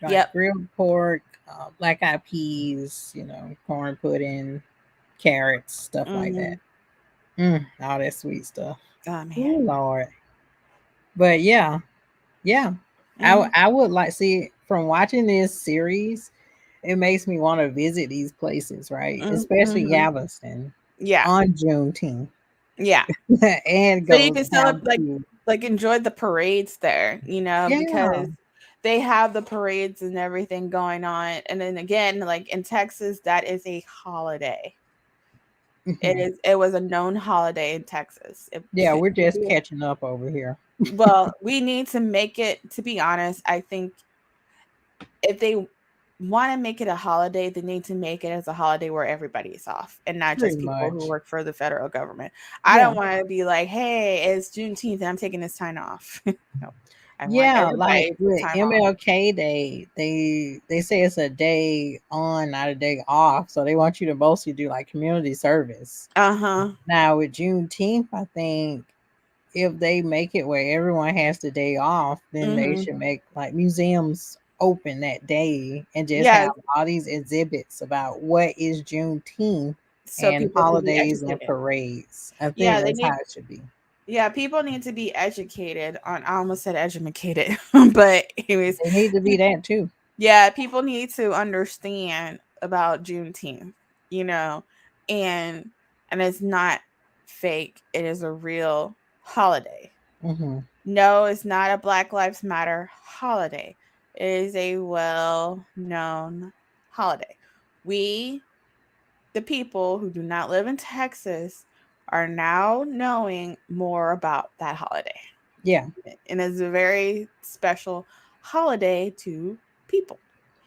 S2: like
S1: Yep.
S2: grilled pork, black eyed peas, corn pudding, carrots, stuff like that.
S1: Mhm.
S2: All that sweet stuff.
S1: Oh man.
S2: Oh Lord. But yeah, yeah.
S1: Mhm.
S2: I would like see from watching this series, it makes me want to visit these places, right? Especially
S1: Mhm.
S2: Galveston
S1: Yeah.
S2: on Juneteenth
S1: Yeah.
S2: and
S1: So you
S2: go
S1: can
S2: have
S1: celebrate, like
S2: food.
S1: enjoy the parades there,
S2: Yeah.
S1: because they have the parades and everything going on. And then again, like in Texas, that is a holiday.
S2: Mhm.
S1: It was a known holiday in Texas.
S2: Yeah, we're just catching up over here.
S1: Well, we need to make it, to be honest, I think if they want to make it a holiday, they need to make it as a holiday where everybody is off and not
S2: Pretty
S1: just people who
S2: much.
S1: work for the federal government. I
S2: Yeah.
S1: don't want to be like, hey, it's Juneteenth and I'm taking this time off. No, I want
S2: Yeah, like
S1: everybody to
S2: with
S1: time off.
S2: MLK Day, they say it's a day on, not a day off. So they want you to mostly do like community service.
S1: Uh huh.
S2: Now with Juneteenth, I think if they make it where everyone has the day off, then they
S1: Mm
S2: should make like museums. open that day and just
S1: Yeah,
S2: have all these exhibits about what is Juneteenth
S1: so
S2: and
S1: people can be
S2: holidays and
S1: educated.
S2: parades. I
S1: Yeah,
S2: think
S1: they
S2: that's how
S1: need.
S2: it should be.
S1: Yeah, people need to be educated on. I almost said educated, but anyways,
S2: They need to be that too.
S1: yeah, people need to understand about Juneteenth, you know, and and it's not fake. It is a real holiday.
S2: Hmm.
S1: No, it's not a Black Lives Matter holiday. It is a well-known holiday. We, the people who do not live in Texas, are now knowing more about that holiday.
S2: Yeah,
S1: And it's a very special holiday to people.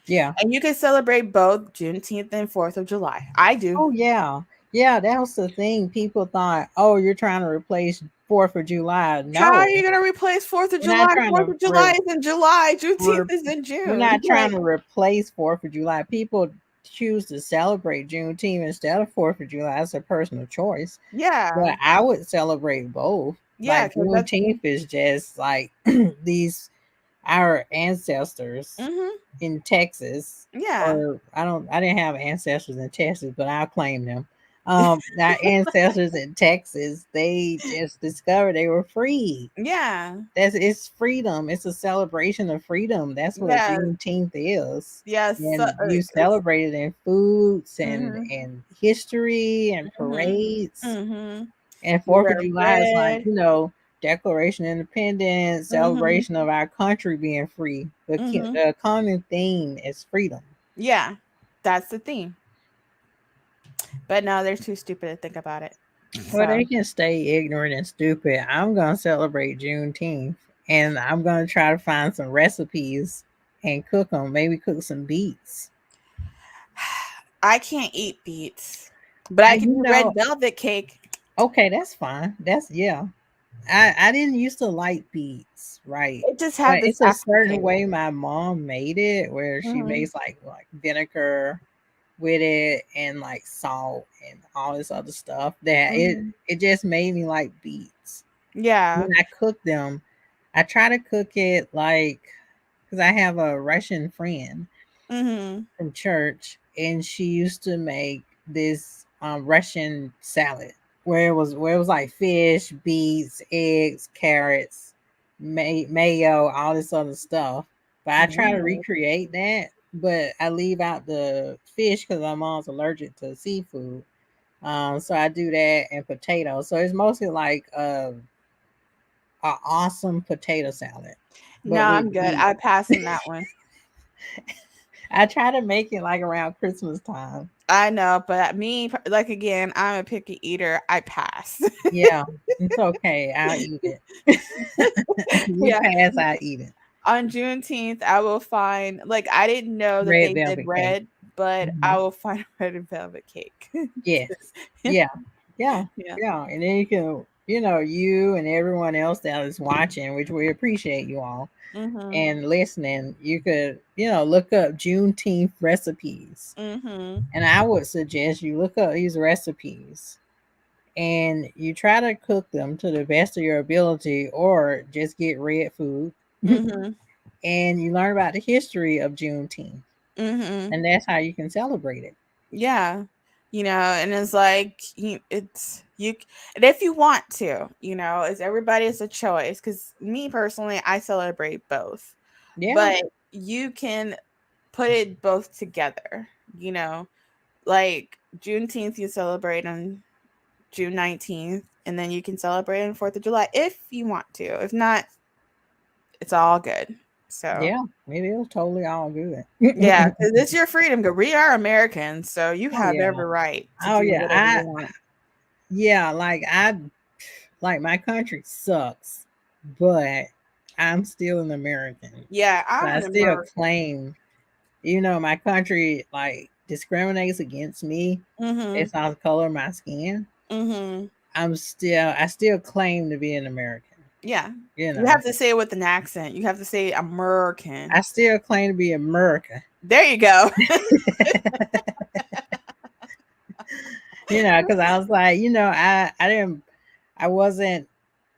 S2: yeah.
S1: And you can celebrate both Juneteenth and 4th of July. I do.
S2: Oh yeah, yeah. That was the thing. People thought, oh, you're trying to replace Fourth of July.
S1: How are
S2: No,
S1: you going to replace 4th of
S2: we're not
S1: July?
S2: trying
S1: 4th
S2: to.
S1: of July is in July. Juneteenth
S2: We're
S1: is in
S2: we're
S1: June.
S2: not trying to replace Fourth of July. People choose to celebrate Juneteenth instead of Fourth of July. It's a personal choice.
S1: Yeah.
S2: But I would celebrate both.
S1: Yeah,
S2: Like
S1: because that's.
S2: Juneteenth is just like these our ancestors
S1: Hmm.
S2: in Texas,
S1: Yeah.
S2: or I didn't have ancestors in Texas, but I'll claim them. Our ancestors in Texas, they just discovered they were free.
S1: Yeah.
S2: It's freedom. It's a celebration of freedom. That's what
S1: Yeah.
S2: Juneteenth is.
S1: Yes.
S2: And you celebrate it in foods
S1: Mm-hmm.
S2: and history and
S1: Mm-hmm.
S2: parades.
S1: Mm-hmm.
S2: And
S1: You
S2: Fourth of
S1: wear
S2: July is like,
S1: red.
S2: Declaration of Independence,
S1: Mm-hmm.
S2: celebration of our country being free.
S1: Mm-hmm.
S2: The common theme is freedom.
S1: Yeah. That's the theme. But no, they're too stupid to think about it.
S2: Well, they
S1: So
S2: can stay ignorant and stupid. I'm gonna celebrate Juneteenth, and I'm gonna try to find some recipes and cook them. Maybe cook some beets.
S1: I can't eat beets, but I
S2: I,
S1: can
S2: you
S1: do red
S2: know,
S1: velvet cake.
S2: okay, that's fine. That's yeah. I didn't used to like beets, right?
S1: It just
S2: But
S1: have this
S2: it's a certain
S1: aftertaste.
S2: way my mom made it, where she
S1: Hmm.
S2: makes like vinegar with it and like salt and all this other stuff that
S1: Hmm.
S2: it just made me like beets.
S1: Yeah.
S2: When I cook them, I try to cook it like because I have a Russian friend
S1: Hmm.
S2: from church, and she used to make this Russian salad where it was like fish, beets, eggs, carrots, mayo, all this other stuff. But I try to
S1: Mm.
S2: recreate that, but I leave out the fish because my mom's allergic to seafood. So I do that and potatoes. So it's mostly like a awesome potato salad,
S1: No,
S2: but with
S1: I'm good.
S2: beets.
S1: I pass on that one.
S2: I try to make it like around Christmas time.
S1: I know, but me, like again, I'm a picky eater. I pass.
S2: Yeah, it's okay. I'll eat it. You
S1: Yeah.
S2: pass, I eat it.
S1: On Juneteenth, I will find like I didn't know that
S2: Red
S1: they did
S2: velvet cake.
S1: red, but I
S2: Mhm.
S1: will find red velvet cake.
S2: Yes. Yeah. Yeah.
S1: Yeah.
S2: Yeah. And then you can, you and everyone else that is watching, which we appreciate you all
S1: Mhm.
S2: and listening, you could, look up Juneteenth recipes.
S1: Mhm.
S2: And I would suggest you look up these recipes and you try to cook them to the best of your ability or just get red food
S1: Mhm.
S2: and you learn about the history of Juneteenth.
S1: Mhm.
S2: And that's how you can celebrate it.
S1: Yeah. And it's like it's you and if you want to, it's everybody's a choice cuz me personally, I celebrate both.
S2: Yeah.
S1: But you can put it both together, you know. Like Juneteenth you celebrate on June 19th, and then you can celebrate on 4th of July if you want to. If not, it's all good. So,
S2: Yeah. It was totally all good.
S1: yeah, because it's your freedom. 'Cause we are Americans, so you
S2: Oh
S1: have
S2: yeah.
S1: every right to
S2: Oh
S1: do
S2: yeah.
S1: whatever you want.
S2: I like my country sucks, but I'm still an American.
S1: Yeah,
S2: So
S1: I'm
S2: I
S1: an
S2: still
S1: American.
S2: claim, my country like discriminates against me
S1: Mhm.
S2: based on the color of my skin.
S1: Mhm.
S2: I still claim to be an American.
S1: Yeah.
S2: You
S1: You
S2: know.
S1: have to say it with an accent. You have to say American.
S2: I still claim to be America.
S1: There you go.
S2: Because I was like, I didn't, I wasn't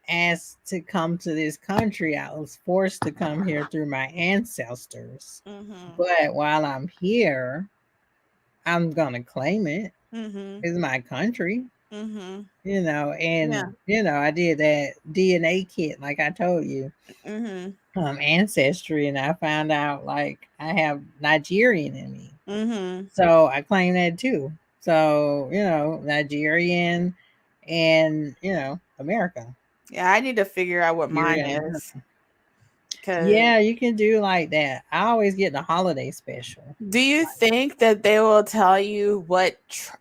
S2: asked to come to this country. I was forced to come here through my ancestors.
S1: Mhm.
S2: But while I'm here, I'm gonna claim it.
S1: Mhm.
S2: It's my country,
S1: Mhm.
S2: and
S1: Yeah.
S2: I did that DNA kit, like I told you,
S1: Mhm.
S2: ancestry, and I found out like I have Nigerian in me.
S1: Mhm.
S2: So I claim that too. So, Nigerian and, America.
S1: Yeah, I need to figure out what mine
S2: Nigerian
S1: is.
S2: America.
S1: Cause
S2: Yeah, you can do like that. I always get the holiday special.
S1: do you think that they will tell you what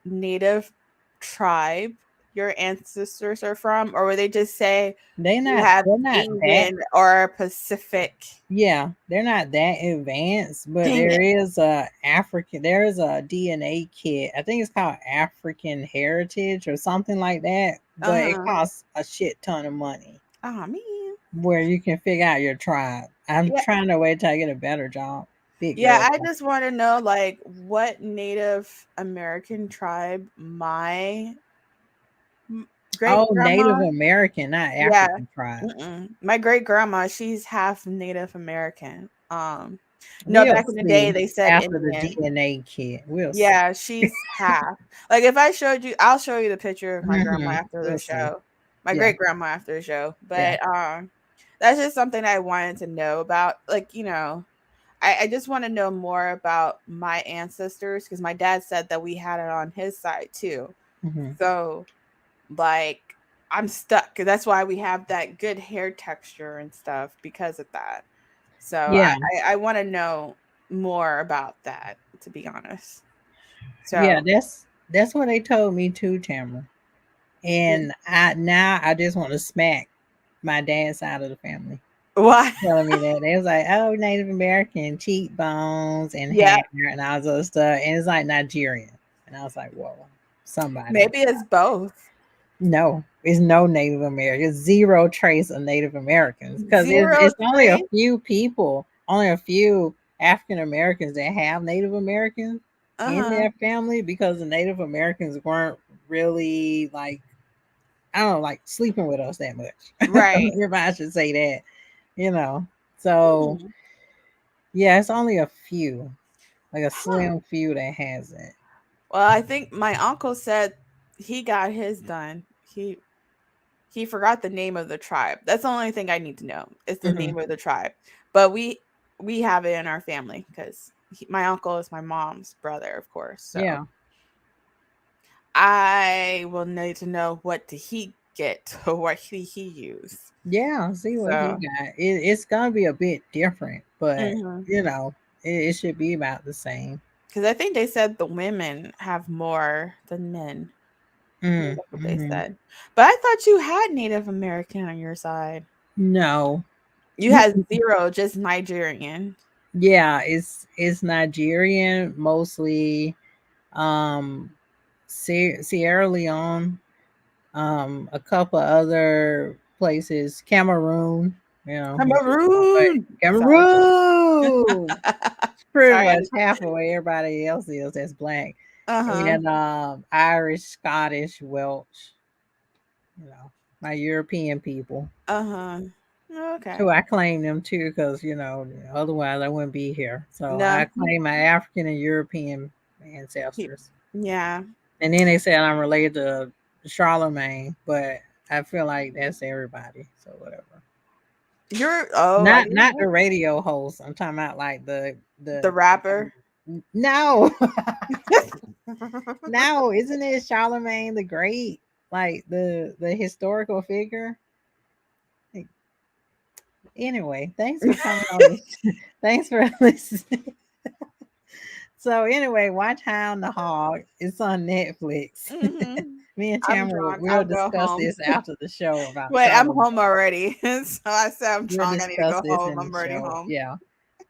S1: native tribe your ancestors are from, or will they just say you have
S2: They're not that
S1: Asian or Pacific?
S2: yeah, they're not that advanced, but
S1: Dang it.
S2: there's a DNA kit. I think it's called African Heritage or something like that,
S1: Uh
S2: but it
S1: huh.
S2: costs a shit ton of money
S1: Oh man.
S2: where you can figure out your tribe. I'm
S1: Yeah.
S2: trying to wait till I get a better job. Big girl.
S1: Yeah, I just want to know like what Native American tribe my great
S2: Oh, Native
S1: grandma.
S2: American, not
S1: Yeah.
S2: African tribe.
S1: My great grandma, she's half Native American. No,
S2: We'll
S1: back in the day
S2: see
S1: they said
S2: after the
S1: Indian.
S2: DNA kit. We'll see.
S1: Yeah, she's half. Like if I showed you, I'll show you the picture of my grandma after the
S2: We'll see.
S1: show. My
S2: Yeah,
S1: great grandma after the show.
S2: yeah.
S1: But that's just something I wanted to know about. Like, I just want to know more about my ancestors because my dad said that we had it on his side too.
S2: hmm
S1: So like I'm stuck. That's why we have that good hair texture and stuff because of that. So
S2: Yeah,
S1: I want to know more about that, to be honest.
S2: yeah.
S1: So
S2: That's what they told me too, Tamara.
S1: yeah.
S2: And I just want to smack my dad's side of the family,
S1: Why?
S2: telling me that they was like, oh, Native American cheekbones and
S1: Yeah,
S2: hair and all this other stuff, and it's like Nigerian, and I was like, whoa, somebody.
S1: maybe it's both.
S2: No, it's no Native Americans, zero trace of Native Americans, because
S1: Zero
S2: it's only a
S1: trace.
S2: few people, only a few African Americans that have Native Americans in
S1: Uh-huh.
S2: their family, because the Native Americans weren't really like, I don't know, like sleeping with us that much.
S1: Right.
S2: If I should say that, you know. So
S1: Hmm.
S2: yeah, it's only a few, like a
S1: Huh.
S2: slim few that has it.
S1: Well, I think my uncle said he got his done. He forgot the name of the tribe. That's the only thing I need to know. It's the
S2: hmm
S1: name of the tribe. But we have it in our family because my uncle is my mom's brother, of course. So
S2: Yeah,
S1: I will need to know what did he get or what did he use.
S2: yeah. See what he
S1: So,
S2: got. It's gonna be a bit different, but
S1: because
S2: it should be about the same.
S1: I think they said the women have more than men. I think that's what they
S2: Mm-hmm.
S1: said. But I thought you had Native American on your side.
S2: No.
S1: You had zero, just Nigerian.
S2: Yeah, it's Nigerian mostly. Um, Sierra Leone, a couple other places, Cameroon, but
S1: Cameroon. Sorry.
S2: Cameroon pretty
S1: Sorry.
S2: much half of where everybody else is that's black,
S1: Uh-huh.
S2: and Irish, Scottish, Welsh, you know, my European people.
S1: Uh-huh. Okay.
S2: Who I claim them too, because otherwise I wouldn't be here. So
S1: No.
S2: I claim my African and European
S1: he-
S2: ancestors.
S1: Yeah.
S2: And then they said I'm related to Charlemagne, but I feel like that's everybody. So whatever.
S1: I
S2: Not the
S1: didn't
S2: radio host. I'm talking about like
S1: the
S2: the
S1: rapper.
S2: no. No, isn't it Charlemagne the Great? Like the historical figure? Like, anyway, thanks for coming on this. Thanks for listening. So anyway, watch Hound the Hog. It's on Netflix.
S1: Mhm.
S2: Me and
S1: I'm
S2: Tamara
S1: drunk.
S2: will
S1: I'll go
S2: discuss
S1: home.
S2: this after the show about
S1: Wait, I'm
S2: Charlemagne.
S1: home already. So I said I'm
S2: We'll
S1: drunk. I need to
S2: discuss
S1: go
S2: this
S1: home.
S2: in the
S1: I'm already
S2: show.
S1: home.
S2: Yeah,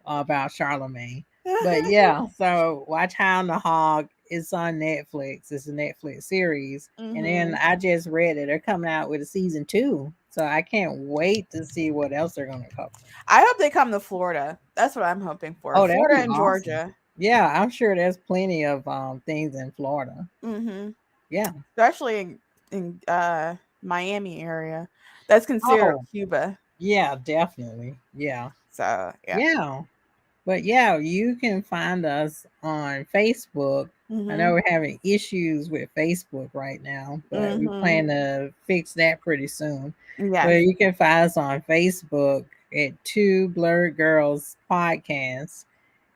S2: about Charlemagne. But yeah, so watch Hound the Hog. It's on Netflix. It's a Netflix series. And then
S1: Mhm.
S2: I just read it. They're coming out with a season 2. So I can't wait to see what else they're gonna cover.
S1: I hope they come to Florida. That's what I'm hoping for.
S2: Oh, that'd
S1: Florida
S2: be
S1: and
S2: awesome.
S1: Georgia.
S2: Yeah, I'm sure there's plenty of things in Florida.
S1: Mhm.
S2: Yeah.
S1: Especially in Miami area. That's considered
S2: Oh,
S1: Cuba.
S2: yeah, definitely. Yeah.
S1: So yeah.
S2: Yeah. But yeah, you can find us on Facebook. I know
S1: Mhm.
S2: we're having issues with Facebook right now, but we
S1: Mhm.
S2: plan to fix that pretty soon. But
S1: Yes.
S2: you can find us on Facebook at Two Blurred Girls Podcast.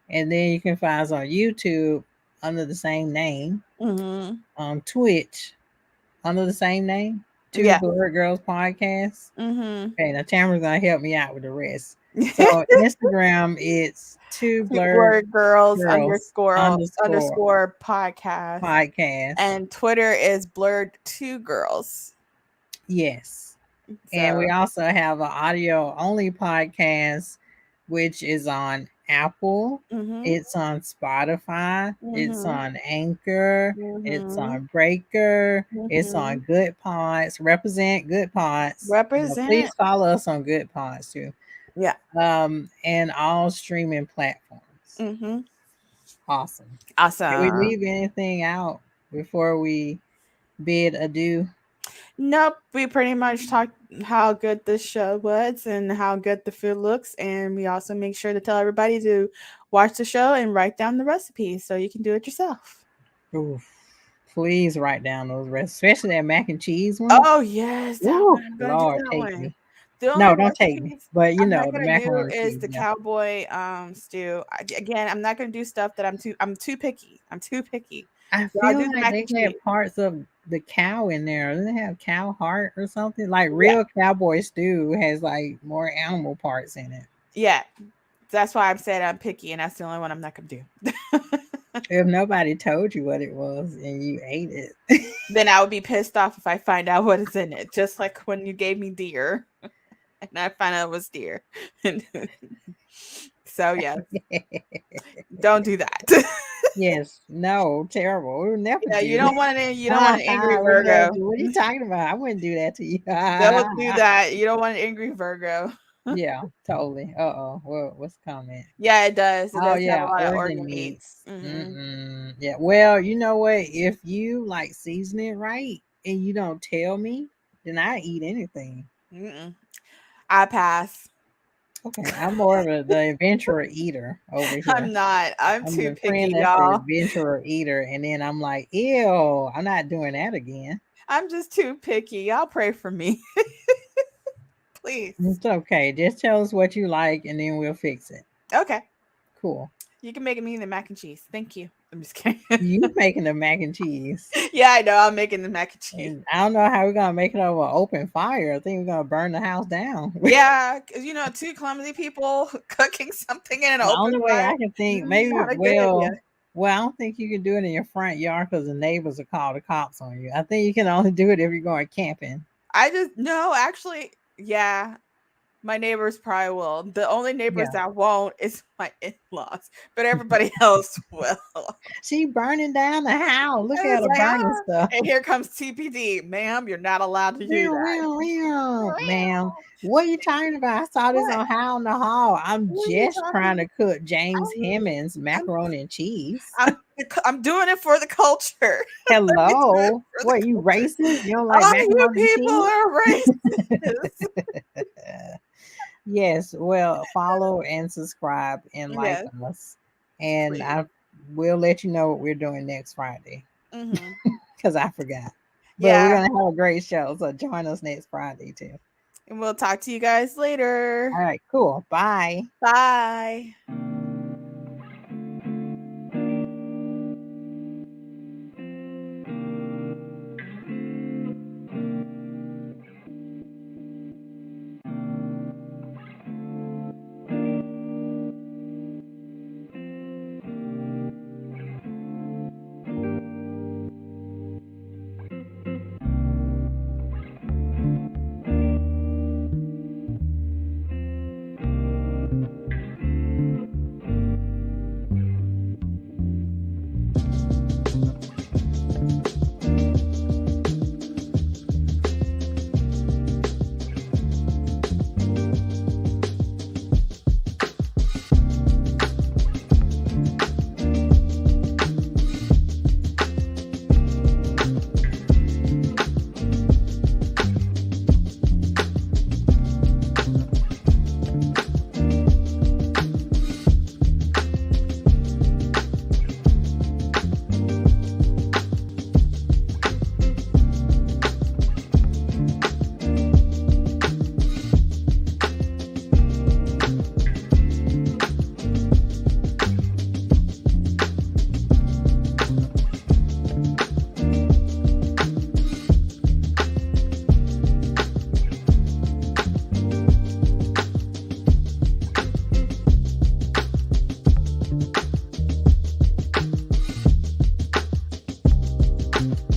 S2: And then you can find us on YouTube under the same name,
S1: Mhm.
S2: on Twitch under the same name, Two
S1: Yeah.
S2: Blurred Girls Podcast.
S1: Mhm.
S2: Okay, now Tamara's gonna help me out with the rest. So Instagram, it's Two
S1: Two
S2: Blurred
S1: Blurred Girls
S2: Girls underscore
S1: underscore podcast,
S2: podcast.
S1: and Twitter is Blurred Two Girls.
S2: Yes. And we
S1: So.
S2: also have an audio only podcast, which is on Apple,
S1: Mhm.
S2: it's on Spotify, it's
S1: Mhm.
S2: on Anchor, it's
S1: Mhm.
S2: on Breaker, it's on
S1: Mhm.
S2: Goodpods. Represent Goodpods. Please
S1: Represent.
S2: follow us on Goodpods too.
S1: Yeah.
S2: And all streaming platforms.
S1: Mhm.
S2: Awesome. Did we
S1: Awesome.
S2: leave anything out before we bid adieu?
S1: Nope, we pretty much talked how good this show was and how good the food looks, and we also make sure to tell everybody to watch the show and write down the recipes so you can do it yourself.
S2: Oof. Please write down those recipes, especially that mac and cheese one.
S1: Oh yes, that
S2: Ooh,
S1: one. I'm gonna do
S2: Lord,
S1: that
S2: take
S1: one.
S2: me.
S1: The only
S2: No, don't take me.
S1: recipes
S2: But
S1: I'm not
S2: the
S1: gonna do
S2: macaroni and
S1: is
S2: cheese.
S1: the
S2: Yeah.
S1: cowboy stew. Again, I'm not gonna do stuff that I'm too picky. I'm too picky.
S2: I
S1: So I'll
S2: feel
S1: do the
S2: like
S1: mac
S2: they
S1: and
S2: had
S1: cheese.
S2: parts of the cow in there. Doesn't it have cow heart or something? Like
S1: Yeah,
S2: real cowboy stew has like more animal parts in it.
S1: yeah. That's why I'm saying I'm picky, and that's the only one I'm not gonna do.
S2: If nobody told you what it was and you ate it.
S1: Then I would be pissed off if I find out what is in it. Just like when you gave me deer and I found out it was deer. So yeah, don't do that.
S2: Yes, no, terrible. We would never
S1: Yeah,
S2: do that.
S1: you don't want an angry
S2: We never
S1: Virgo.
S2: do. What are you talking about? I wouldn't do that to you.
S1: Don't do that. You don't want an angry Virgo.
S2: Yeah, totally. Uh-oh. What's the comment?
S1: Yeah, it does. It
S2: Oh
S1: does have a
S2: yeah,
S1: lot of
S2: organ
S1: organ
S2: meats.
S1: meats. Hmm.
S2: Mm-mm. Yeah. Well, you know what? If you like season it right and you don't tell me, then I eat anything.
S1: Mm-mm. I pass.
S2: Okay, I'm more of the adventurer eater over
S1: I'm
S2: here.
S1: not. I'm
S2: I'm
S1: too
S2: the friend
S1: picky,
S2: that's the
S1: y'all.
S2: adventurer eater, and then I'm like, ew, I'm not doing that again.
S1: I'm just too picky. Y'all pray for me, please.
S2: It's okay. Just tell us what you like, and then we'll fix it.
S1: Okay.
S2: Cool.
S1: You can make me the mac and cheese. Thank you. I'm just kidding.
S2: You making the mac and cheese.
S1: Yeah, I know. I'm making the mac and cheese.
S2: And I don't know how we're gonna make it over open fire. I think we're gonna burn the house down.
S1: Yeah, because two clumsy people cooking something in an
S2: The
S1: open
S2: only way
S1: fire.
S2: I can think, maybe,
S1: Not a good idea.
S2: well, I don't think you can do it in your front yard because the neighbors will call the cops on you. I think you can only do it if you're going camping.
S1: I just no, actually, yeah. My neighbors probably will. The only neighbors
S2: Yeah.
S1: that won't is my in-laws, but everybody else will.
S2: She burning down the house. Look
S1: And
S2: at
S1: it's
S2: her
S1: like,
S2: burning stuff.
S1: and here comes TPD, ma'am. You're not allowed to do
S2: Meow,
S1: that.
S2: meow, meow. Ma'am, what are you talking about? I saw this
S1: What?
S2: on How on the Hall. I'm
S1: What are you
S2: just
S1: talking
S2: trying
S1: about?
S2: to cook James
S1: I'm,
S2: Hemmings
S1: I'm,
S2: macaroni and cheese.
S1: I'm doing it for the culture. Let me do it
S2: Hello.
S1: for the
S2: What, you
S1: culture.
S2: racist? You don't like
S1: All you
S2: macaroni and
S1: people
S2: cheese?
S1: are racist.
S2: Yes, well, follow and subscribe and like
S1: Yes,
S2: us. And
S1: please.
S2: I will let you know what we're doing next Friday
S1: Hmm.
S2: because I forgot. But we're
S1: Yeah,
S2: going to have a great show. So join us next Friday too.
S1: and we'll talk to you guys later.
S2: All right, cool. Bye.
S1: Bye.